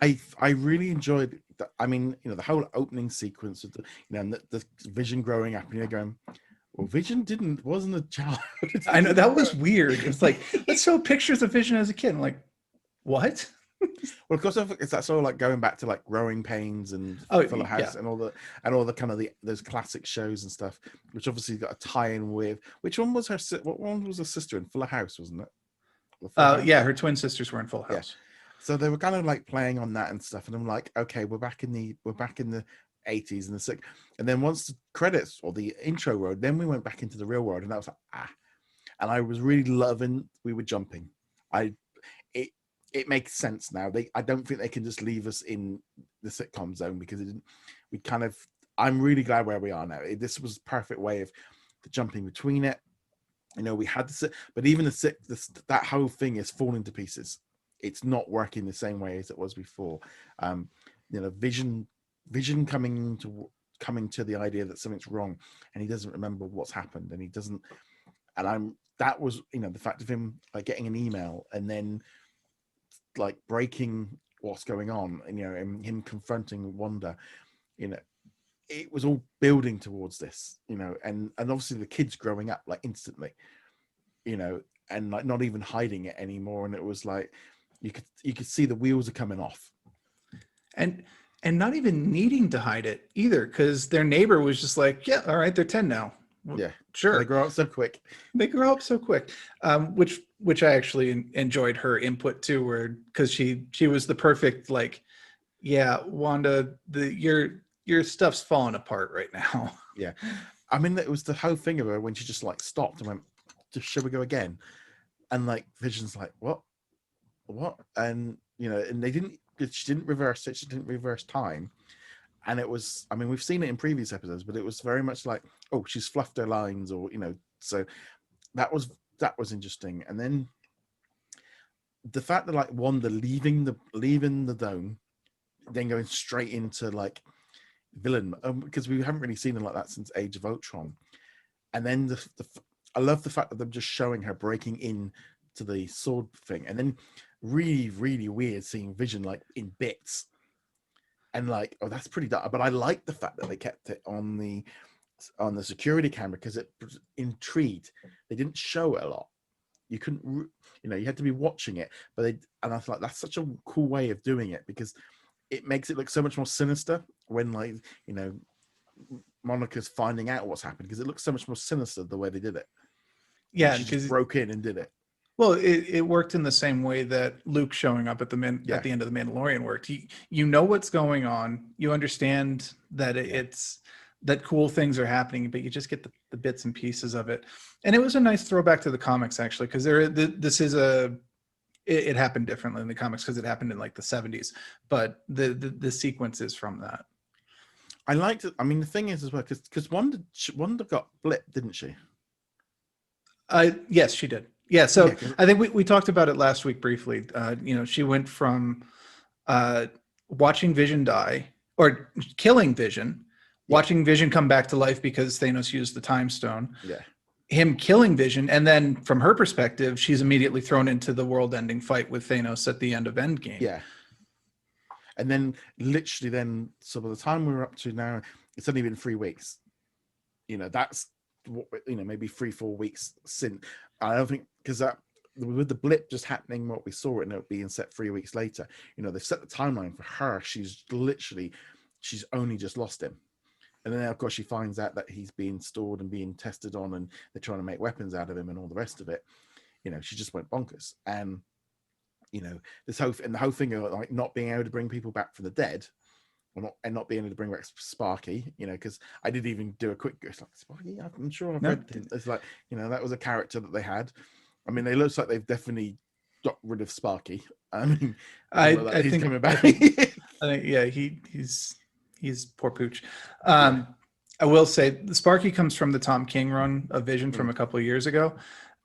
I really enjoyed I mean, the whole opening sequence of the Vision growing up, going, well, Vision wasn't a child. I know, that was weird. It was like, let's show pictures of Vision as a kid. I'm like, what? Well, of course, it's that sort of like going back to like Growing Pains and Fuller House and all the kind of those classic shows and stuff, which obviously got a tie-in with which one was what one was her sister in Fuller House, wasn't it? Her twin sisters were in Full House. Yeah. So they were kind of like playing on that and stuff, and I'm like, okay, we're back in the 80s and the 60s, and then once the credits or the intro rolled, then we went back into the real world, and that was like and I was really loving. We were jumping. It makes sense now. I don't think they can just leave us in the sitcom zone because it didn't. I'm really glad where we are now. This was a perfect way of the jumping between it. We had but even that whole thing is falling to pieces. It's not working the same way as it was before. Vision coming to the idea that something's wrong, and he doesn't remember what's happened, and he doesn't. And that was the fact of him like getting an email and then like breaking what's going on, and him confronting Wanda. It was all building towards this, and obviously the kids growing up like instantly, and like not even hiding it anymore, and it was like you could see the wheels are coming off, and not even needing to hide it either, because their neighbor was just like, yeah, all right, they're 10 now. Yeah, sure. They grow up so quick. Which I actually enjoyed her input too, where because she was the perfect like, yeah, Wanda, your stuff's falling apart right now. Yeah, I mean, it was the whole thing of her when she just like stopped and went, "Should we go again?" And like Vision's like, "What?" And and she didn't reverse it. She didn't reverse time. And it was, I mean, we've seen it in previous episodes, but it was very much like, oh, she's fluffed her lines, or so that was interesting. And then the fact that like Wanda leaving the dome, then going straight into like villain, because we haven't really seen her like that since Age of Ultron. And then I love the fact that they're just showing her breaking in to the sword thing, and then really, really weird seeing Vision like in bits. And like, oh, that's pretty dark. But I like the fact that they kept it on the security camera because it was intrigued. They didn't show it a lot. You couldn't, you had to be watching it. And I thought that's such a cool way of doing it because it makes it look so much more sinister when like, Monica's finding out what's happened, because it looks so much more sinister the way they did it. Yeah, she just broke in and did it. Well, it worked in the same way that Luke showing up at the end of the Mandalorian worked. You know what's going on. You understand that it's that cool things are happening, but you just get the bits and pieces of it. And it was a nice throwback to the comics actually, because it happened differently in the comics because it happened in like the 70s, but the sequence is from that. I liked it. I mean, the thing is as well, because Wanda got blipped, didn't she? Yes, she did. Yeah, so I think we talked about it last week briefly. She went from watching Vision die, or killing Vision, watching Vision come back to life because Thanos used the Time Stone. Yeah. Him killing Vision, and then from her perspective, she's immediately thrown into the world-ending fight with Thanos at the end of Endgame. Yeah. And then literally so by the time we're up to now, it's only been 3 weeks. That's what, maybe 3-4 weeks since. I don't think, because that with the blip just happening, what we saw it, and it being set 3 weeks later, they've set the timeline for her. She's only just lost him. And then of course she finds out that he's being stored and being tested on, and they're trying to make weapons out of him and all the rest of it. She just went bonkers. And the whole thing of like not being able to bring people back from the dead, and not being able to bring back Sparky, because I did even do a quick, it's like, Sparky, I'm sure I've read it. It's like, that was a character that they had. I mean, it looks like they've definitely got rid of Sparky. I mean, I he's think coming back. I think yeah, he's poor pooch. I will say the Sparky comes from the Tom King run of Vision from a couple of years ago.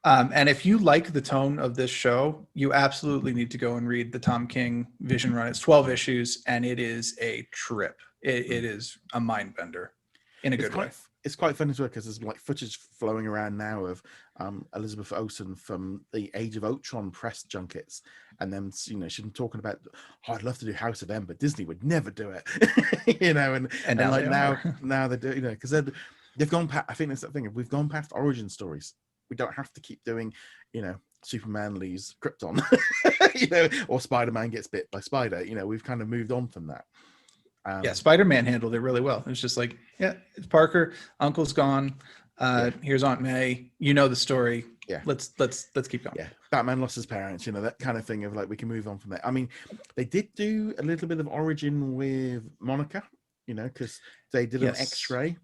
And if you like the tone of this show, you absolutely need to go and read the Tom King Vision run. It's 12 issues, and it is a trip. It is a mind bender in a good way. It's quite fun as well, because there's like footage flowing around now of Elizabeth Olsen from the Age of Ultron press junkets, and then she's been talking about, I'd love to do House of M, but Disney would never do it. and like now they do, because they've gone past. I think that's the thing. We've gone past origin stories. We don't have to keep doing, Superman leaves Krypton, or Spider-Man gets bit by Spider. We've kind of moved on from that. Spider-Man handled it really well. It's just like, it's Parker, Uncle's gone. Here's Aunt May. The story. Yeah. Let's keep going. Yeah. Batman lost his parents, that kind of thing of like, we can move on from that. I mean, they did do a little bit of origin with Monica, because they did an X-ray,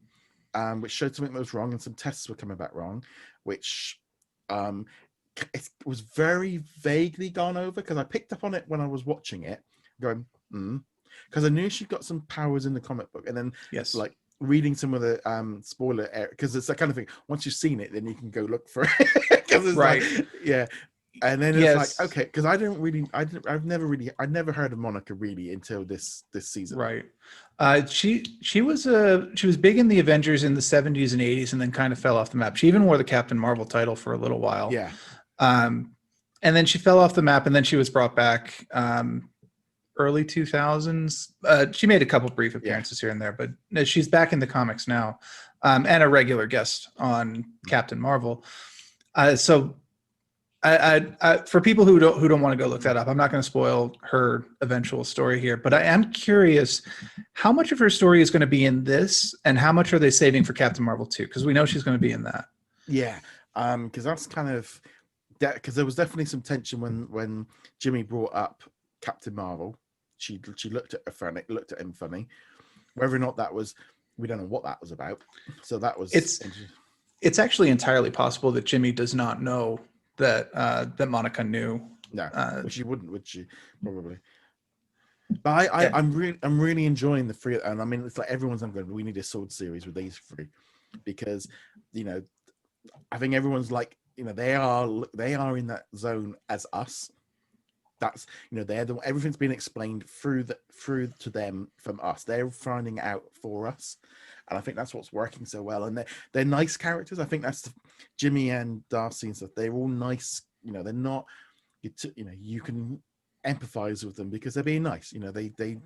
which showed something that was wrong, and some tests were coming back wrong, which it was very vaguely gone over, because I picked up on it when I was watching it, going, because I knew she got some powers in the comic book, and then like reading some of the spoiler because it's that kind of thing. Once you've seen it, then you can go look for it because it's Right. like, yeah. And then it's Yes. like, okay, because I've never heard of Monica really until this season. Right. She was big in the Avengers in the 70s and 80s, and then kind of fell off the map. She even wore the Captain Marvel title for a little while. Yeah. And then she fell off the map, and then she was brought back early 2000s. She made a couple brief appearances here and there, but she's back in the comics now, and a regular guest on Captain Marvel. So for people who don't want to go look that up, I'm not going to spoil her eventual story here, but I am curious how much of her story is going to be in this, and how much are they saving for Captain Marvel 2? Because we know she's going to be in that. Yeah, because that's kind of that. Because there was definitely some tension when Jimmy brought up Captain Marvel. She looked at him funny. Whether or not that was, we don't know what that was about. So that was it's actually entirely possible that Jimmy does not know that Monica knew. No, which she wouldn't, would she? Probably. But I'm really enjoying the three, and I mean, it's like everyone's going, we need a sword series with these three, because I think everyone's like, they are in that zone as us. That's everything's been explained through to them from us. They're finding out for us, and I think that's what's working so well. And they're nice characters. I think that's Jimmy and Darcy and stuff. They're all nice. They're not. You can empathize with them because they're being nice. They. And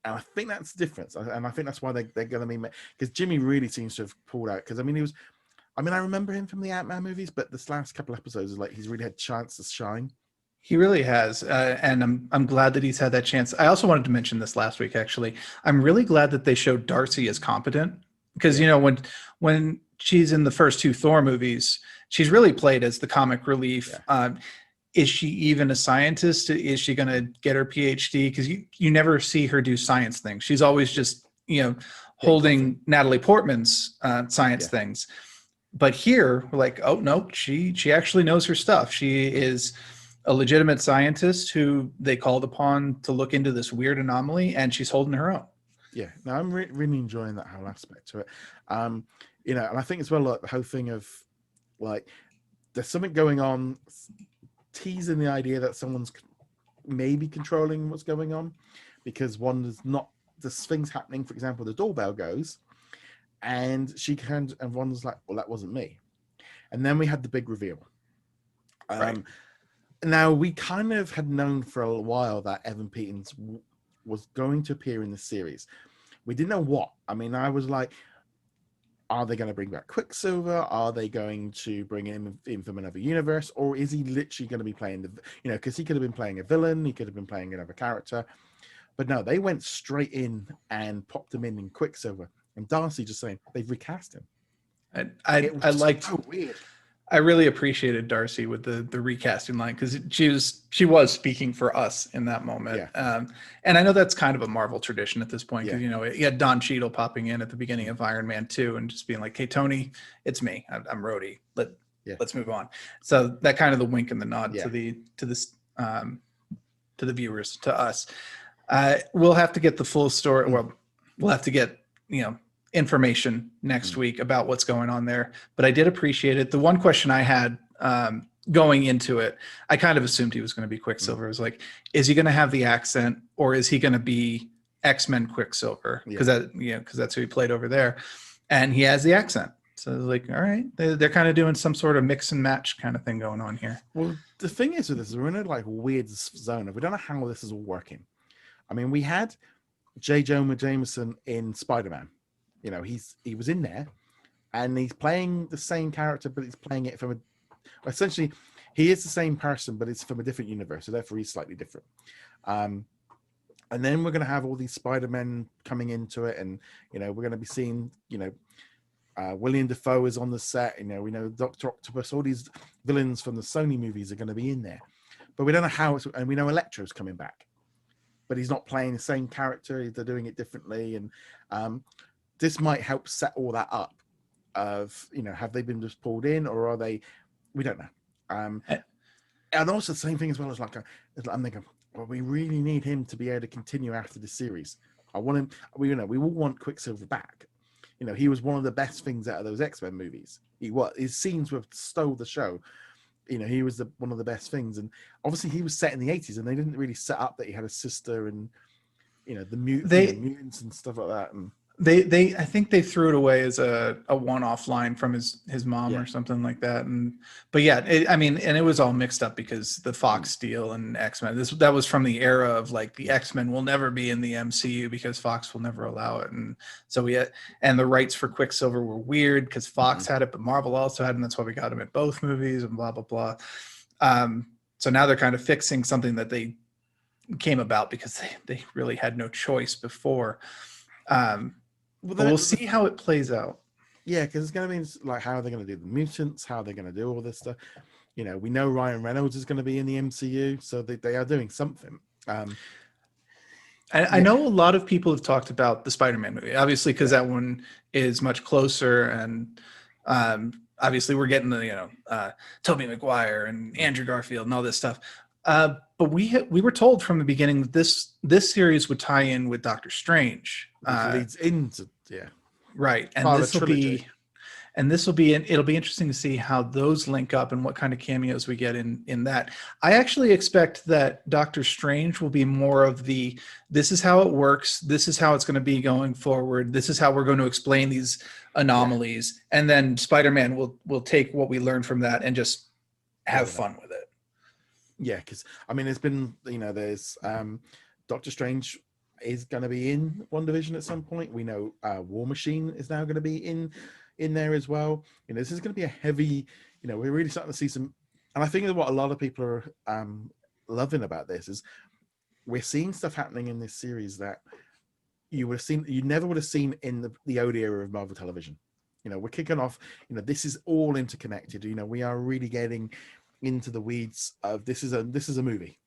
I think that's the difference. And I think that's why they're going to be, because Jimmy really seems to have pulled out. Because I remember him from the Ant-Man movies, but this last couple episodes is like he's really had a chance to shine. He really has, and I'm glad that he's had that chance. I also wanted to mention this last week, actually. I'm really glad that they showed Darcy as competent, because when she's in the first two Thor movies, she's really played as the comic relief. Yeah. Is she even a scientist? Is she going to get her PhD? Because you never see her do science things. She's always just holding Natalie Portman's science things. But here, we're like, oh no, she actually knows her stuff. She is a legitimate scientist who they called upon to look into this weird anomaly, and she's holding her own. Yeah, no, I'm really enjoying that whole aspect to it. And I think as well, like the whole thing of like, there's something going on, teasing the idea that someone's maybe controlling what's going on, because there's things happening. For example, the doorbell goes, and and Wanda's like, well, that wasn't me. And then we had the big reveal. Right. Now, we kind of had known for a while that Evan Peters was going to appear in the series. We didn't know what. I mean, I was like, are they going to bring back Quicksilver? Are they going to bring him in from another universe? Or is he literally going to be playing because he could have been playing a villain. He could have been playing another character. But no, they went straight in and popped him in Quicksilver. And Darcy just saying, they've recast him. I liked so weird. I really appreciated Darcy with the recasting line, because she was speaking for us in that moment. Yeah. And I know that's kind of a Marvel tradition at this point, because Yeah. you had Don Cheadle popping in at the beginning of Iron Man 2 and just being like, "Hey Tony, it's me. I'm Rhodey. Let's move on." So that kind of the wink and the nod to the viewers, to us. We'll have to get the full story. Well, we'll have to get information next week about what's going on there, but I did appreciate it. The one question I had going into it, I kind of assumed he was going to be Quicksilver. It was like, is he going to have the accent, or is he going to be X-Men Quicksilver? Because that's who he played over there, and he has the accent. So I was like, all right, they're kind of doing some sort of mix and match kind of thing going on here. Well, the thing is with this, we're in a like weird zone. We don't know how this is all working. I mean, we had J. Jonah Jameson in Spider-Man. He was in there, and he's playing the same character, but he's playing it from essentially, he is the same person, but it's from a different universe, so therefore he's slightly different. And then we're going to have all these Spider-Men coming into it, and we're going to be seeing William Dafoe is on the set. We know Dr. Octopus, all these villains from the Sony movies are going to be in there, but we don't know how and we know Electro's coming back, but he's not playing the same character. They're doing it differently, and this might help set all that up. Have they been just pulled in, or are they? We don't know. And also the same thing as well as I'm thinking, well, we really need him to be able to continue after the series. I want him. We all want Quicksilver back, he was one of the best things out of those X-Men movies. His scenes stole the show. He was one of the best things, and obviously he was set in the 80s, and they didn't really set up that he had a sister and mutants and stuff like that. And they I think they threw it away as a one-off line from his mom Yeah. or something like that. But yeah, and it was all mixed up because the Fox deal and X-Men, that was from the era of like the X-Men will never be in the MCU because Fox will never allow it. And so and the rights for Quicksilver were weird because Fox had it, but Marvel also had it, and that's why we got him at both movies and blah, blah, blah. So now they're kind of fixing something that they came about because they really had no choice before. But we'll see how it plays out. Yeah, because it's going to be like, how are they going to do the mutants? How are they going to do all this stuff? We know Ryan Reynolds is going to be in the MCU, so they are doing something. I know a lot of people have talked about the Spider-Man movie, obviously, because that one is much closer, and obviously we're getting the Tobey Maguire and Andrew Garfield and all this stuff. But we were told from the beginning that this series would tie in with Doctor Strange, which leads into right, and it'll be interesting to see how those link up and what kind of cameos we get in that. I actually expect that Doctor Strange will be more of this is how it works, this is how it's going to be going forward, this is how we're going to explain these anomalies, and then Spider-Man will take what we learned from that and just have fun with it. Yeah, because there's been there's Doctor Strange is going to be in WandaVision at some point. We know War Machine is now going to be in there as well. This is going to be a heavy. We're really starting to see some, and I think what a lot of people are loving about this is we're seeing stuff happening in this series that you never would have seen in the old era of Marvel television. We're kicking off. This is all interconnected. We are really getting into the weeds of this is a movie.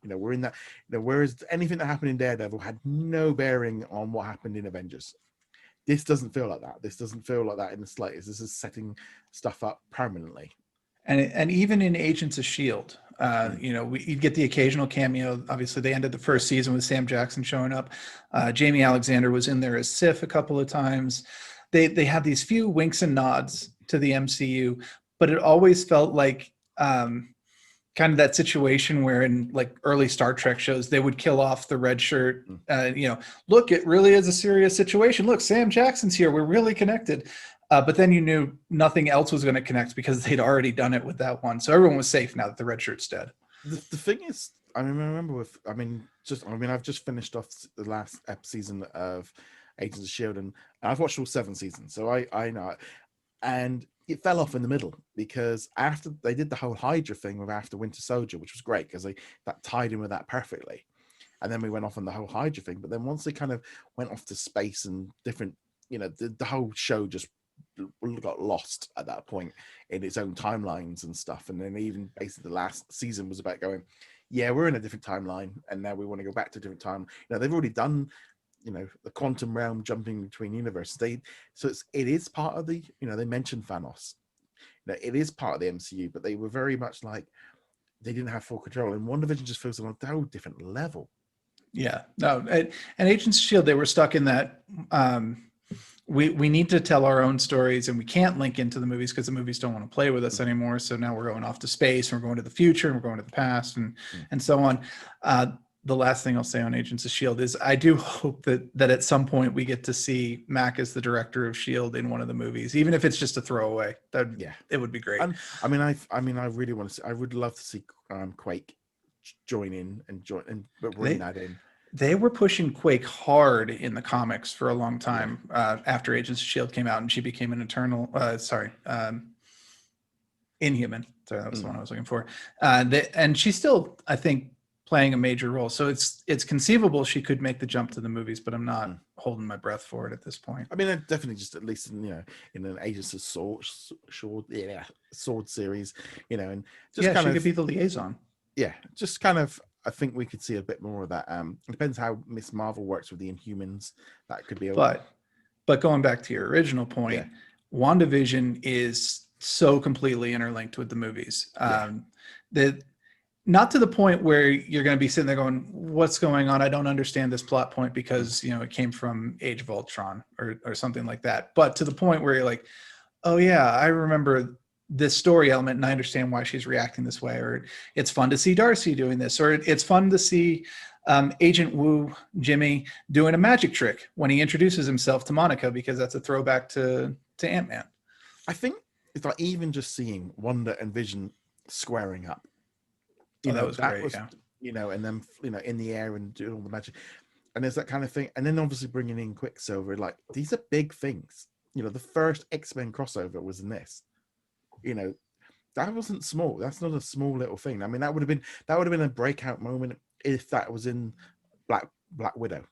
We're in that. Whereas anything that happened in Daredevil had no bearing on what happened in Avengers. This doesn't feel like that. This doesn't feel like that in the slightest. This is setting stuff up permanently. And even in Agents of S.H.I.E.L.D., you get the occasional cameo. Obviously, they ended the first season with Sam Jackson showing up. Jamie Alexander was in there as Sif a couple of times. They had these few winks and nods to the MCU, but it always felt like kind of that situation where in like early Star Trek shows, they would kill off the red shirt. Look, it really is a serious situation. Look, Sam Jackson's here. We're really connected. But then you knew nothing else was going to connect because they'd already done it with that one. So everyone was safe now that the red shirt's dead. The thing is, I've just finished off the last season of Agents of S.H.I.E.L.D. and I've watched all 7 seasons. So I know it. And it fell off in the middle because after they did the whole Hydra thing with after Winter Soldier, which was great because that tied in with that perfectly. And then we went off on the whole Hydra thing. But then once they kind of went off to space and different, the whole show just got lost at that point in its own timelines and stuff. And then even basically the last season was about going, yeah, we're in a different timeline. And now we want to go back to a different time. They've already done the quantum realm jumping between universes. It is part of the, they mentioned Thanos. It is part of the MCU, but they were very much like they didn't have full control. And WandaVision just feels on a whole different level. Yeah, no, and Agents of S.H.I.E.L.D., they were stuck in that. We need to tell our own stories, and we can't link into the movies because the movies don't want to play with us anymore. So now we're going off to space, and we're going to the future, and we're going to the past, and so on. The last thing I'll say on Agents of S.H.I.E.L.D. is I do hope that at some point we get to see Mac as the director of S.H.I.E.L.D. in one of the movies, even if it's just a throwaway. It would be great. I really want to see. I would love to see Quake join in, but bring that in. They were pushing Quake hard in the comics for a long time after Agents of S.H.I.E.L.D. came out, and she became an Inhuman. Sorry, that was the one I was looking for. And she's still, I think, playing a major role. So it's conceivable she could make the jump to the movies, but I'm not holding my breath for it at this point. Definitely just at least in an Agents of Sword series, and just she could be the liaison. Yeah, just kind of. I think we could see a bit more of that. It depends how Miss Marvel works with the Inhumans. That could be. But going back to your original point, WandaVision is so completely interlinked with the movies. not to the point where you're going to be sitting there going, what's going on? I don't understand this plot point because, it came from Age of Ultron or something like that. But to the point where you're like, oh yeah, I remember this story element and I understand why she's reacting this way. Or it's fun to see Darcy doing this, or it's fun to see Agent Wu, Jimmy, doing a magic trick when he introduces himself to Monica, because that's a throwback to Ant-Man. I think it's like even just seeing Wanda and Vision squaring up. That was great, yeah. And then in the air and doing all the magic, and there's that kind of thing, and then obviously bringing in Quicksilver. Like, these are big things. The first X-Men crossover was in this. That wasn't small. That's not a small little thing. I mean, that would have been a breakout moment if that was in Black Widow.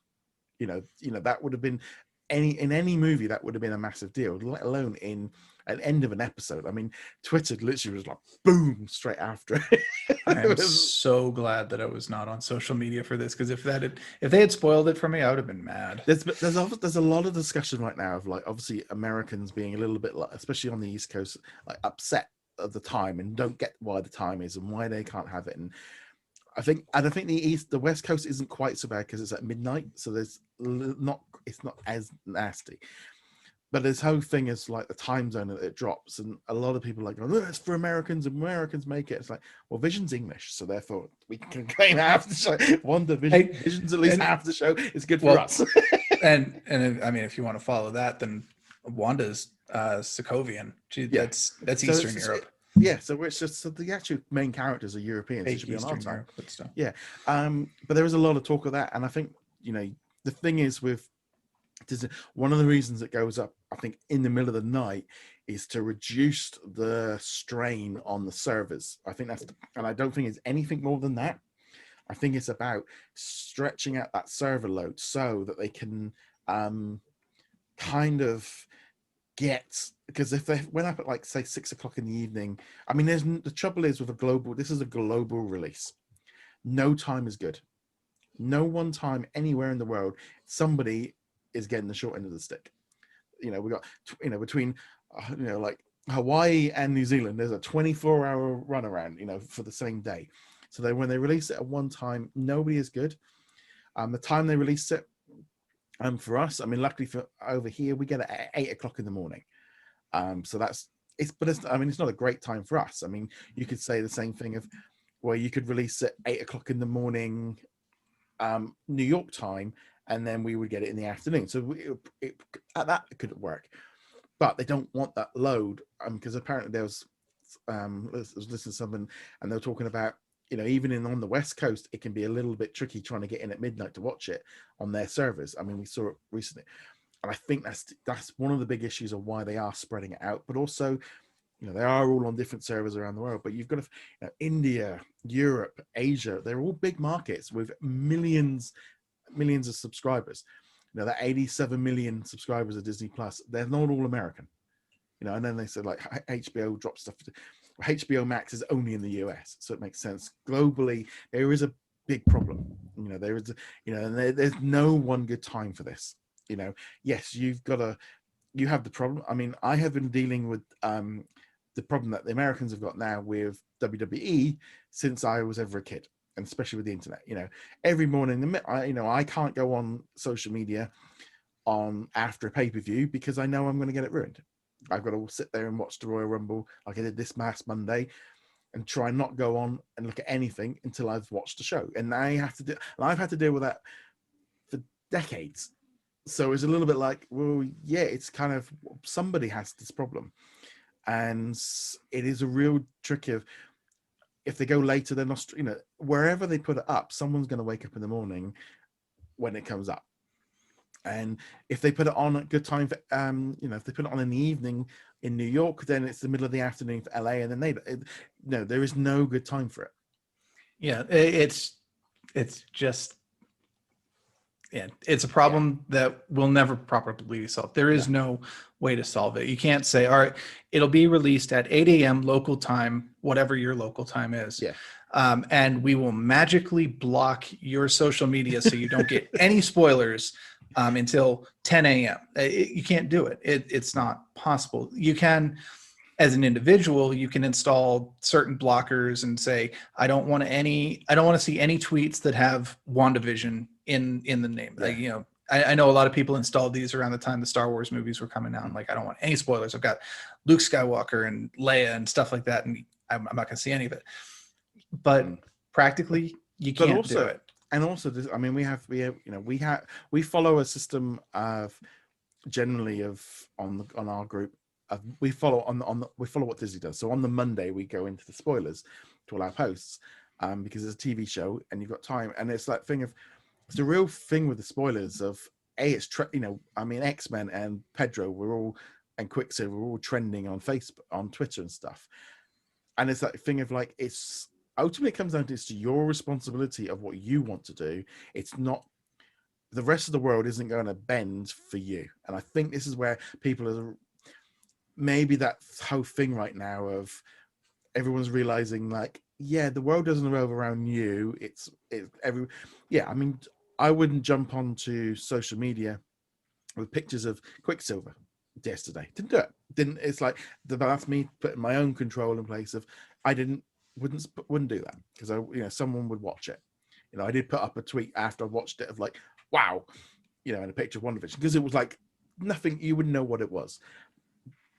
That would have been in any movie, that would have been a massive deal, let alone in an end of an episode. I mean, Twitter literally was like boom straight after it. I'm so glad that I was not on social media for this, because if they had spoiled it for me, I would have been mad. There's a lot of discussion right now of, like, obviously Americans being a little bit, like, especially on the East Coast, like, upset at the time and don't get why the time is and why they can't have it. And I think the West Coast isn't quite so bad because it's at midnight, so it's not as nasty. But this whole thing is like the time zone that it drops, and a lot of people are like, oh, it's for Americans, and Americans make it. It's like, well, Vision's English, so therefore we can claim half the show. WandaVision, Vision's at least half the show. It's good for us. and I mean, if you want to follow that, then Wanda's Sokovian. That's Eastern Europe. Yeah, so it's just, so the actual main characters are Europeans. It should be on our time. But still. Yeah, but there is a lot of talk of that, and I think the thing is with Disney, one of the reasons it goes up, I think, in the middle of the night is to reduce the strain on the servers. I think and I don't think it's anything more than that. I think it's about stretching out that server load so that they can kind of get, because if they went up at, like, say 6 o'clock in the evening, I mean, the trouble is with this is a global release. No time is good. No one time anywhere in the world somebody is getting the short end of the stick. We got between like Hawaii and New Zealand, there's a 24-hour runaround for the same day. So when they release it at one time, nobody is good. The time they release it, for us, I mean, luckily for over here, we get it at 8 o'clock in the morning. So it's not a great time for us. I mean, you could say the same thing of, well, you could release it 8 o'clock in the morning, New York time, and then we would get it in the afternoon. So that could work, but they don't want that load, because apparently there was listening to someone, and they were talking about, even on the West Coast, it can be a little bit tricky trying to get in at midnight to watch it on their servers. I mean, we saw it recently, and I think that's one of the big issues of why they are spreading it out. But also, they are all on different servers around the world. But you've got India, Europe, Asia, they're all big markets with millions of subscribers. That 87 million subscribers of Disney Plus, they're not all American. And then they said, like, HBO dropped stuff. HBO Max is only in the US, so it makes sense. Globally, there is a big problem. There is, and there's no one good time for this. Yes, you have the problem. I mean, I have been dealing with the problem that the Americans have got now with WWE since I was ever a kid, and especially with the internet. Every morning, I can't go on social media after a pay-per-view because I know I'm going to get it ruined. I've got to sit there and watch the Royal Rumble like I did this last Monday, and try not go on and look at anything until I've watched the show. And I've had to deal with that for decades. So it's a little bit like, well, yeah, it's kind of, somebody has this problem, and it is a real trick of, if they go later, they're not, wherever they put it up, someone's going to wake up in the morning when it comes up. And if they put it on at good time for, if they put it on in the evening in New York, then it's the middle of the afternoon for LA, and then there is no good time for it. Yeah, it's just, it's a problem that will never properly be solved. There is no way to solve it. You can't say, all right, it'll be released at 8 a.m. local time, whatever your local time is. Yeah. And we will magically block your social media so you don't get any spoilers until 10 a.m. You can't do it. It's not possible. You can, as an individual, you can install certain blockers and say, I don't want to see any tweets that have WandaVision in the name. Yeah. I know a lot of people installed these around the time the Star Wars movies were coming out. I'm like, I don't want any spoilers. I've got Luke Skywalker and Leia and stuff like that, and I'm not going to see any of it. But practically, you can't do it. And also, I mean, we follow a system of generally on our group. We follow what Disney does. So on the Monday, we go into the spoilers to all our posts because it's a TV show and you've got time. And it's that thing of, it's a real thing with the spoilers of I mean, X-Men and Pedro and Quicksilver were all trending on Facebook, on Twitter and stuff. And it's that thing of like, it's ultimately it comes down to, it's your responsibility of what you want to do. It's not, the rest of the world isn't going to bend for you. And I think this is where people are, maybe that whole thing right now of everyone's realizing like, yeah, the world doesn't revolve around you. I mean, I wouldn't jump onto social media with pictures of Quicksilver yesterday. Didn't do it. It's like, that's me putting my own control in place of, wouldn't do that because someone would watch it. I did put up a tweet after I watched it of like, wow, and a picture of WandaVision, because it was like nothing, you wouldn't know what it was.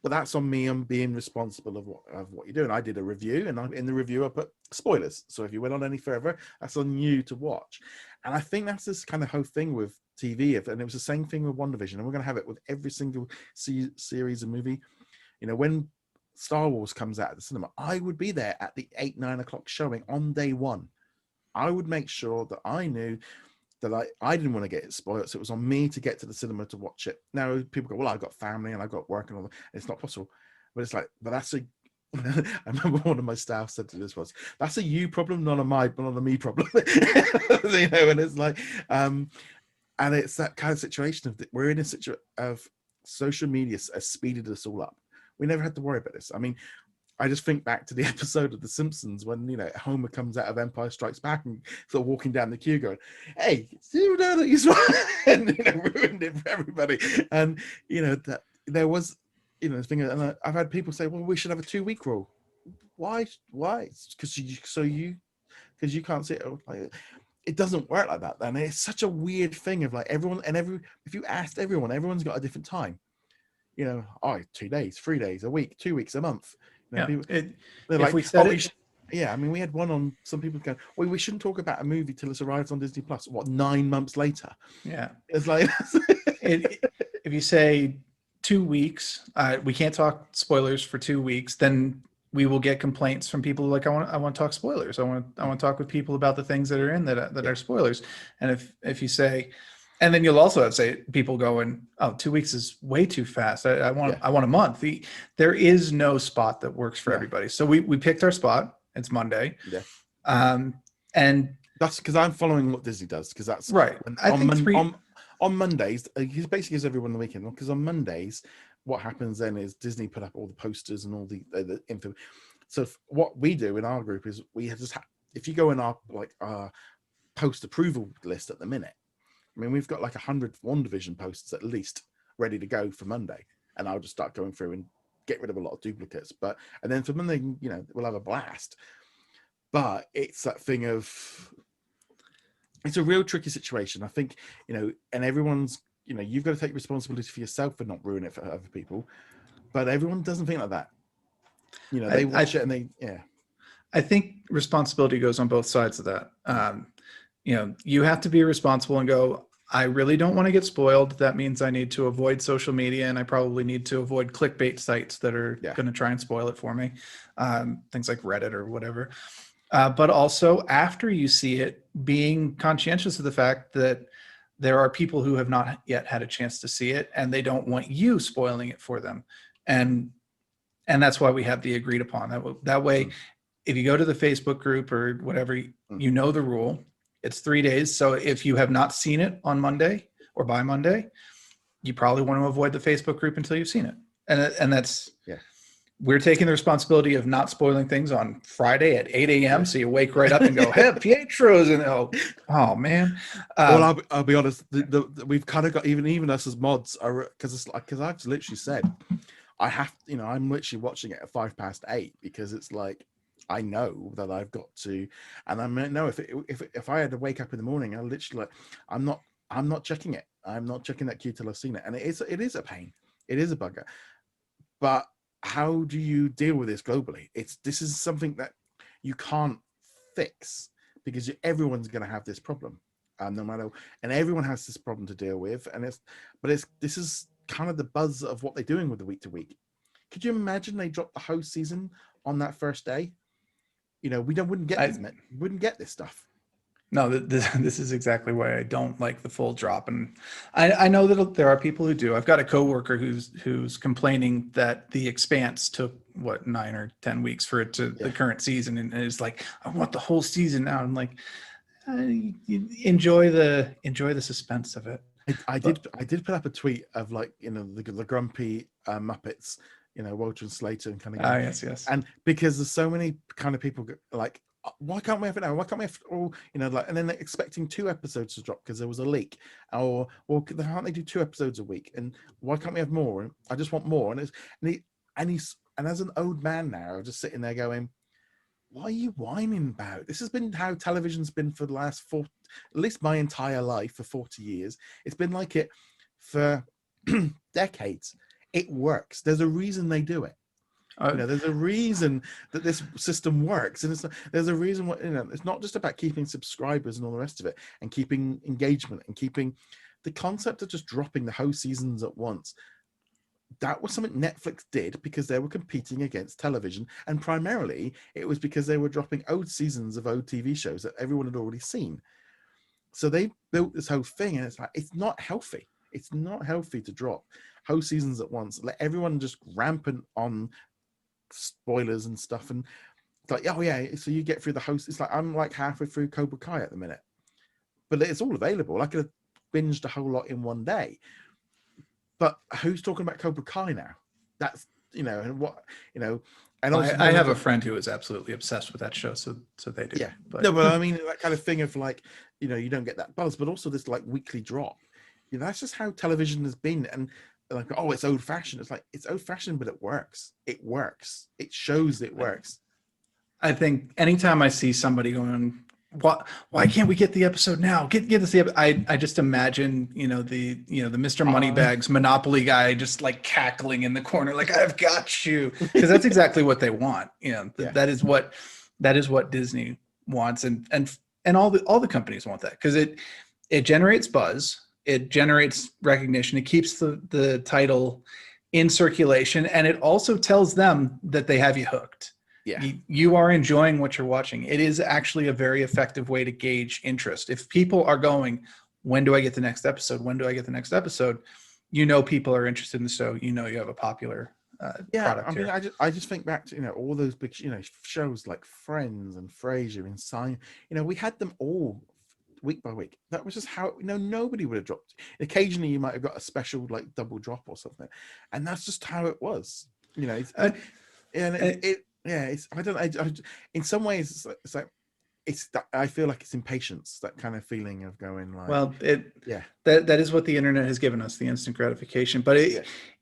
But that's on me. I'm being responsible of what you're doing. I did a review, and in the review I put spoilers. So if you went on any further, that's on you to watch. And I think that's this kind of whole thing with TV. And it was the same thing with WandaVision, and we're going to have it with every single series and movie. When Star Wars comes out at the cinema, I would be there at the 8-9 o'clock showing on day one. I would make sure that I knew that I didn't want to get it spoiled, so it was on me to get to the cinema to watch it. Now people go, well, I've got family and I've got work and all that. It's not possible. But it's like, but that's I remember one of my staff said to this was, that's a you problem, not a me problem. And it's like, and it's that kind of situation of we're in a situation of social media has speeded us all up. We never had to worry about this. I mean, I just think back to the episode of The Simpsons when, Homer comes out of Empire Strikes Back and sort of walking down the queue going, hey, do you know that you saw and ruined it for everybody. And, that there was, the thing, and I've had people say, well, we should have a 2-week rule. Why? Because you can't see it. Like, it doesn't work like that. And it's such a weird thing of like if you asked everyone, everyone's got a different time. 2 days, 3 days, a week, 2 weeks, a month. People, they're like, I mean, we had one on, some people going, well, we shouldn't talk about a movie till it's arrives on Disney Plus. What, 9 months later? Yeah. It's like, if you say 2 weeks, we can't talk spoilers for 2 weeks, then we will get complaints from people like, I want to talk spoilers. I want to talk with people about the things that are in that are spoilers. And if you say, and then you'll also say people going, oh, 2 weeks is way too fast. I want a month. There is no spot that works for everybody. So we picked our spot. It's Monday. Yeah. And that's because I'm following what Disney does, because that's right. On Mondays, he basically gives everyone the weekend, because on Mondays, what happens then is Disney put up all the posters and all the info. So what we do in our group is we just if you go in our post approval list at the minute, I mean, we've got like 100 WandaVision posters at least ready to go for Monday, and I'll just start going through and get rid of a lot of duplicates. And then for Monday, we'll have a blast. But it's that thing of, it's a real tricky situation, I think. And everyone's, you've got to take responsibility for yourself for not ruining it for other people. But everyone doesn't think like that. They watch it and I think responsibility goes on both sides of that. You have to be responsible and go, I really don't want to get spoiled. That means I need to avoid social media, and I probably need to avoid clickbait sites that are going to try and spoil it for me. Things like Reddit or whatever. But also, after you see it, being conscientious of the fact that there are people who have not yet had a chance to see it, and they don't want you spoiling it for them. And that's why we have the agreed upon. That way, if you go to the Facebook group or whatever, you know the rule. It's 3 days. So if you have not seen it on Monday or by Monday, you probably want to avoid the Facebook group until you've seen it. And that's, we're taking the responsibility of not spoiling things on Friday at 8 a.m. So you wake right up and go, hey, Pietro's in oh man. Well, I'll be honest. We've kind of got even us as mods are, because I've literally said I have, I'm literally watching it at 8:05 because it's like I know that I've got to, and I know if I had to wake up in the morning, I literally like I'm not checking it. I'm not checking that queue till I've seen it, and it is a pain. It is a bugger. But how do you deal with this globally? This is something that you can't fix because everyone's going to have this problem, no matter, and everyone has this problem to deal with, and this is kind of the buzz of what they're doing with the week to week. Could you imagine they dropped the whole season on that first day? Wouldn't get this stuff. No, this is exactly why I don't like the full drop, and I know that there are people who do. I've got a coworker who's complaining that The Expanse took 9 or 10 weeks for it to the current season, and it's like, I want the whole season now. I'm like, enjoy the suspense of it. I did put up a tweet of like the grumpy Muppets, Walter and Slater and kind of going, yes, and because there's so many kind of people like, why can't we have it now? Why can't we have all, like, and then they're expecting 2 episodes to drop because there was a leak, or well, can't they do 2 episodes a week? And why can't we have more? I just want more. And as an old man now, I'm just sitting there going, what are you whining about? This has been how television's been for the last at least my entire life, for 40 years. It's been like it for decades. It works. There's a reason they do it. There's a reason that this system works, and there's a reason it's not just about keeping subscribers and all the rest of it, and keeping engagement and keeping the concept of just dropping the whole seasons at once. That was something Netflix did because they were competing against television, and primarily it was because they were dropping old seasons of old TV shows that everyone had already seen. So they built this whole thing, and it's like, it's not healthy. It's not healthy to drop whole seasons at once. Let everyone just rampant on spoilers and stuff, and it's like, oh yeah, so you get through the host. It's like I'm like halfway through Cobra Kai at the minute, but it's all available. I could have binged a whole lot in one day. But who's talking about Cobra Kai now? That's and what and also I have a friend who is absolutely obsessed with that show, so they do. Yeah, but I mean that kind of thing of like, you don't get that buzz, but also this like weekly drop. That's just how television has been, and like, oh, it's old fashioned. It's like, it's old fashioned, but it works. It works. It shows it works. I think anytime I see somebody going, why can't we get the episode now? Get us the episode. I just imagine, the Mr. Moneybags Monopoly guy just like cackling in the corner, like, I've got you. Because that's exactly what they want. That is what Disney wants. And all the companies want that, because it generates buzz. It generates recognition. It keeps the title in circulation, and it also tells them that they have you hooked. Yeah, you are enjoying what you're watching. It is actually a very effective way to gauge interest. If people are going, when do I get the next episode? When do I get the next episode? People are interested in the show. You have a popular product. I mean, I just think back to all those big shows like Friends and Frasier and Simon. We had them all week by week. That was just how nobody would have dropped. Occasionally you might have got a special like double drop or something, and that's just how it was. It's I don't know. In some ways it's like that, I feel like it's impatience, that kind of feeling of going like, well, that is what the internet has given us, the instant gratification. But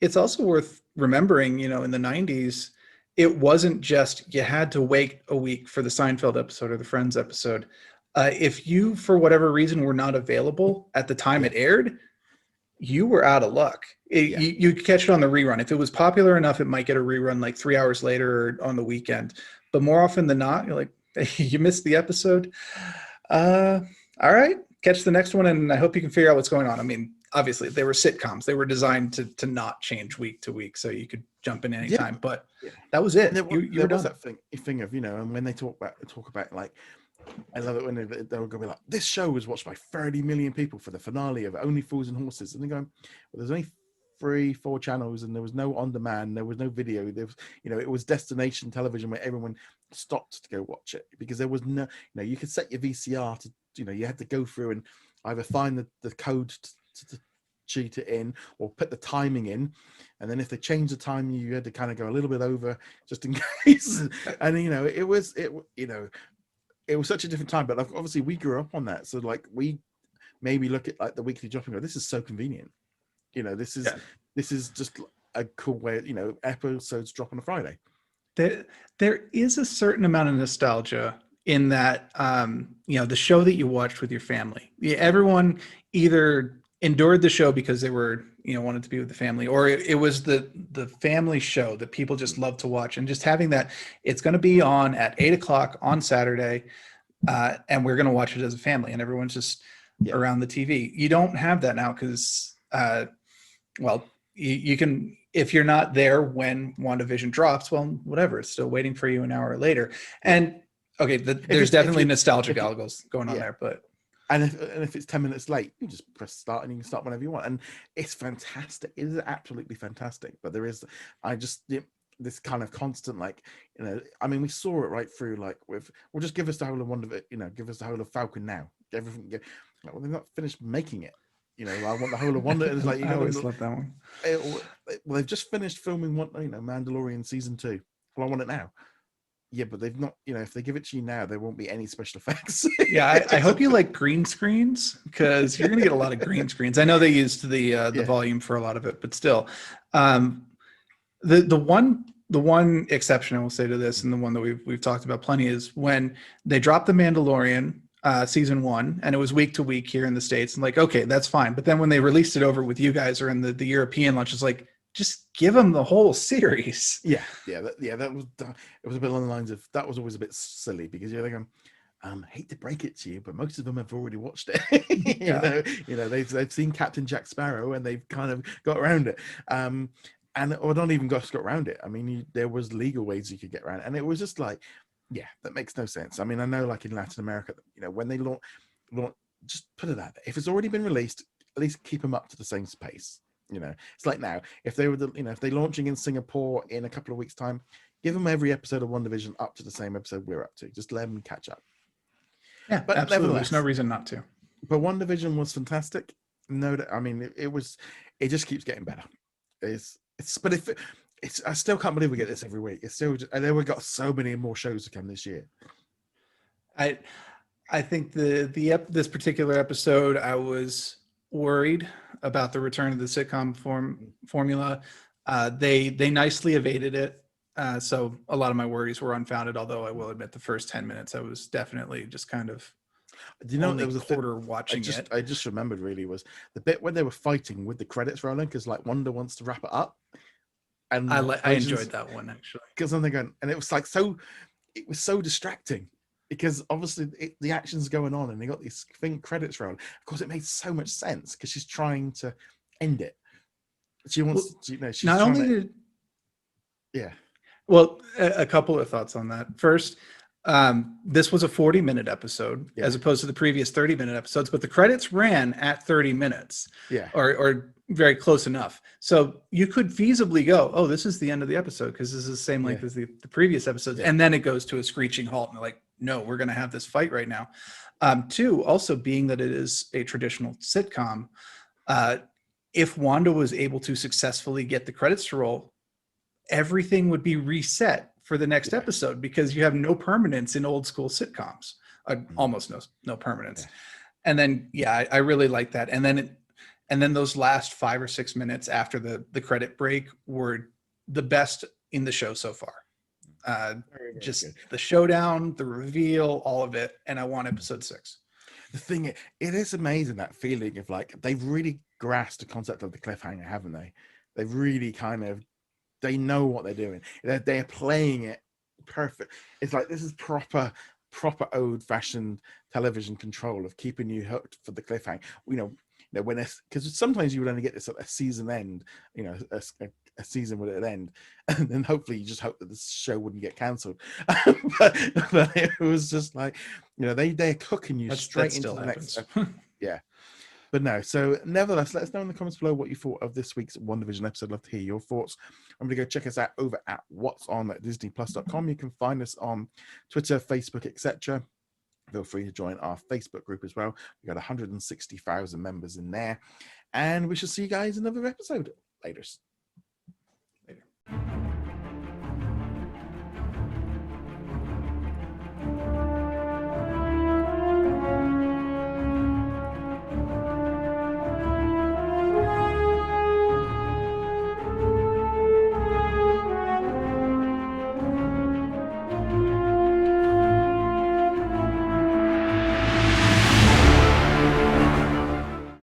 it's also worth remembering, in the 90s, it wasn't just you had to wait a week for the Seinfeld episode or the Friends episode. If you, for whatever reason, were not available at the time it aired, you were out of luck. You could catch it on the rerun. If it was popular enough, it might get a rerun like 3 hours later or on the weekend. But more often than not, you're like, you missed the episode. All right, catch the next one, and I hope you can figure out what's going on. I mean, obviously, they were sitcoms. They were designed to not change week to week, so you could jump in anytime. But that was it. There were was done. that thing of, and when they talk about like, I love it when they were going to be like, this show was watched by 30 million people for the finale of Only Fools and Horses, and they're going, well, there's only 3-4 channels, and there was no on demand, there was no video, there was it was destination television where everyone stopped to go watch it, because there was no you could set your VCR to you had to go through and either find the code to cheat it in, or put the timing in, and then if they changed the time, you had to kind of go a little bit over just in case. And it was such a different time, but obviously we grew up on that, so like we maybe look at like the weekly dropping, this is so convenient. This is just a cool way, episodes drop on a Friday. There is a certain amount of nostalgia in that, the show that you watched with your family. Yeah, everyone either endured the show because they were, wanted to be with the family, or it was the family show that people just love to watch. And just having that, it's going to be on at 8 o'clock on Saturday, and we're going to watch it as a family, and everyone's just around the TV. You don't have that now because, you can, if you're not there when WandaVision drops, well, whatever, it's still waiting for you an hour later. And okay, there's definitely nostalgia goggles going on there, but and if it's 10 minutes late, you just press start and you can start whenever you want, and it's fantastic. It is absolutely fantastic. But there is, this kind of constant, we saw it right through, we'll just give us the whole of WandaVision, give us the whole of Falcon now. Everything, well, they're not finished making it. I want the whole of Wanda. It's I always love that one. Well, they've just finished filming Mandalorian season 2. Well, I want it now. Yeah, but they've not. If they give it to you now, there won't be any special effects. Yeah, I hope you like green screens, because you're gonna get a lot of green screens. I know they used the volume for a lot of it, but still, the one exception I will say to this, and the one that we've talked about plenty, is when they dropped the Mandalorian season 1, and it was week to week here in the States, and okay, that's fine. But then when they released it over with you guys, or in the European launch, it's just give them the whole series. That was, it was a bit along the lines of, that was always a bit silly, because you're like, hate to break it to you, but most of them have already watched it. They've seen Captain Jack Sparrow, and they've kind of got around it, or not even got around it. There was legal ways you could get around it, and it was just that makes no sense. I know, in Latin America, when they launch, just put it out there. If it's already been released, at least keep them up to the same pace. It's like now, if they were if they're launching in Singapore in a couple of weeks' time, give them every episode of WandaVision up to the same episode we're up to. Just let them catch up. Yeah, but absolutely. There's no reason not to. But WandaVision was fantastic. It just keeps getting better. I still can't believe we get this every week. It's still, and then we've got so many more shows to come this year. I think this particular episode, I was worried about the return of the sitcom formula. They nicely evaded it, so a lot of my worries were unfounded. Although I will admit, the first 10 minutes, I was definitely just kind of, there was a quarter watching it. I just remembered really was the bit when they were fighting with the credits rolling, because Wanda wants to wrap it up, and I enjoyed that one, actually, because then they're going, and it was it was so distracting. Because obviously the action's going on, and they got these credits roll. Of course, it made so much sense, because she's trying to end it. She wants, she's not only to. Yeah. Well, a couple of thoughts on that. First, this was a 40-minute episode as opposed to the previous 30-minute episodes, but the credits ran at 30 minutes. Yeah. Or very close enough. So you could feasibly go, oh, this is the end of the episode, because this is the same length as the previous episodes. And then it goes to a screeching halt, and they're like, no, we're going to have this fight right now. Two, also being that it is a traditional sitcom, if Wanda was able to successfully get the credits to roll, everything would be reset for the next episode, because you have no permanence in old school sitcoms, almost no permanence. And then, I really like that. And then those last 5 or 6 minutes after the credit break were the best in the show so far. Just good. The showdown, the reveal, all of it. And I want episode 6. The thing, it is amazing, that feeling of they've really grasped the concept of the cliffhanger, haven't they? They've really they know what they're doing. They're playing it perfect. It's this is proper old-fashioned television control of keeping you hooked for the cliffhanger. When because sometimes you would only get this at a season end, a season would end, and then hopefully you just hope that this show wouldn't get cancelled. but it was just they're cooking you straight into the next. Yeah. But no, so nevertheless, let us know in the comments below what you thought of this week's WandaVision episode. I'd love to hear your thoughts. I'm going to go check us out over at what's on disneyplus.com. You can find us on Twitter, Facebook, etc. Feel free to join our Facebook group as well. We've got 160,000 members in there. And we shall see you guys in another episode. Laters.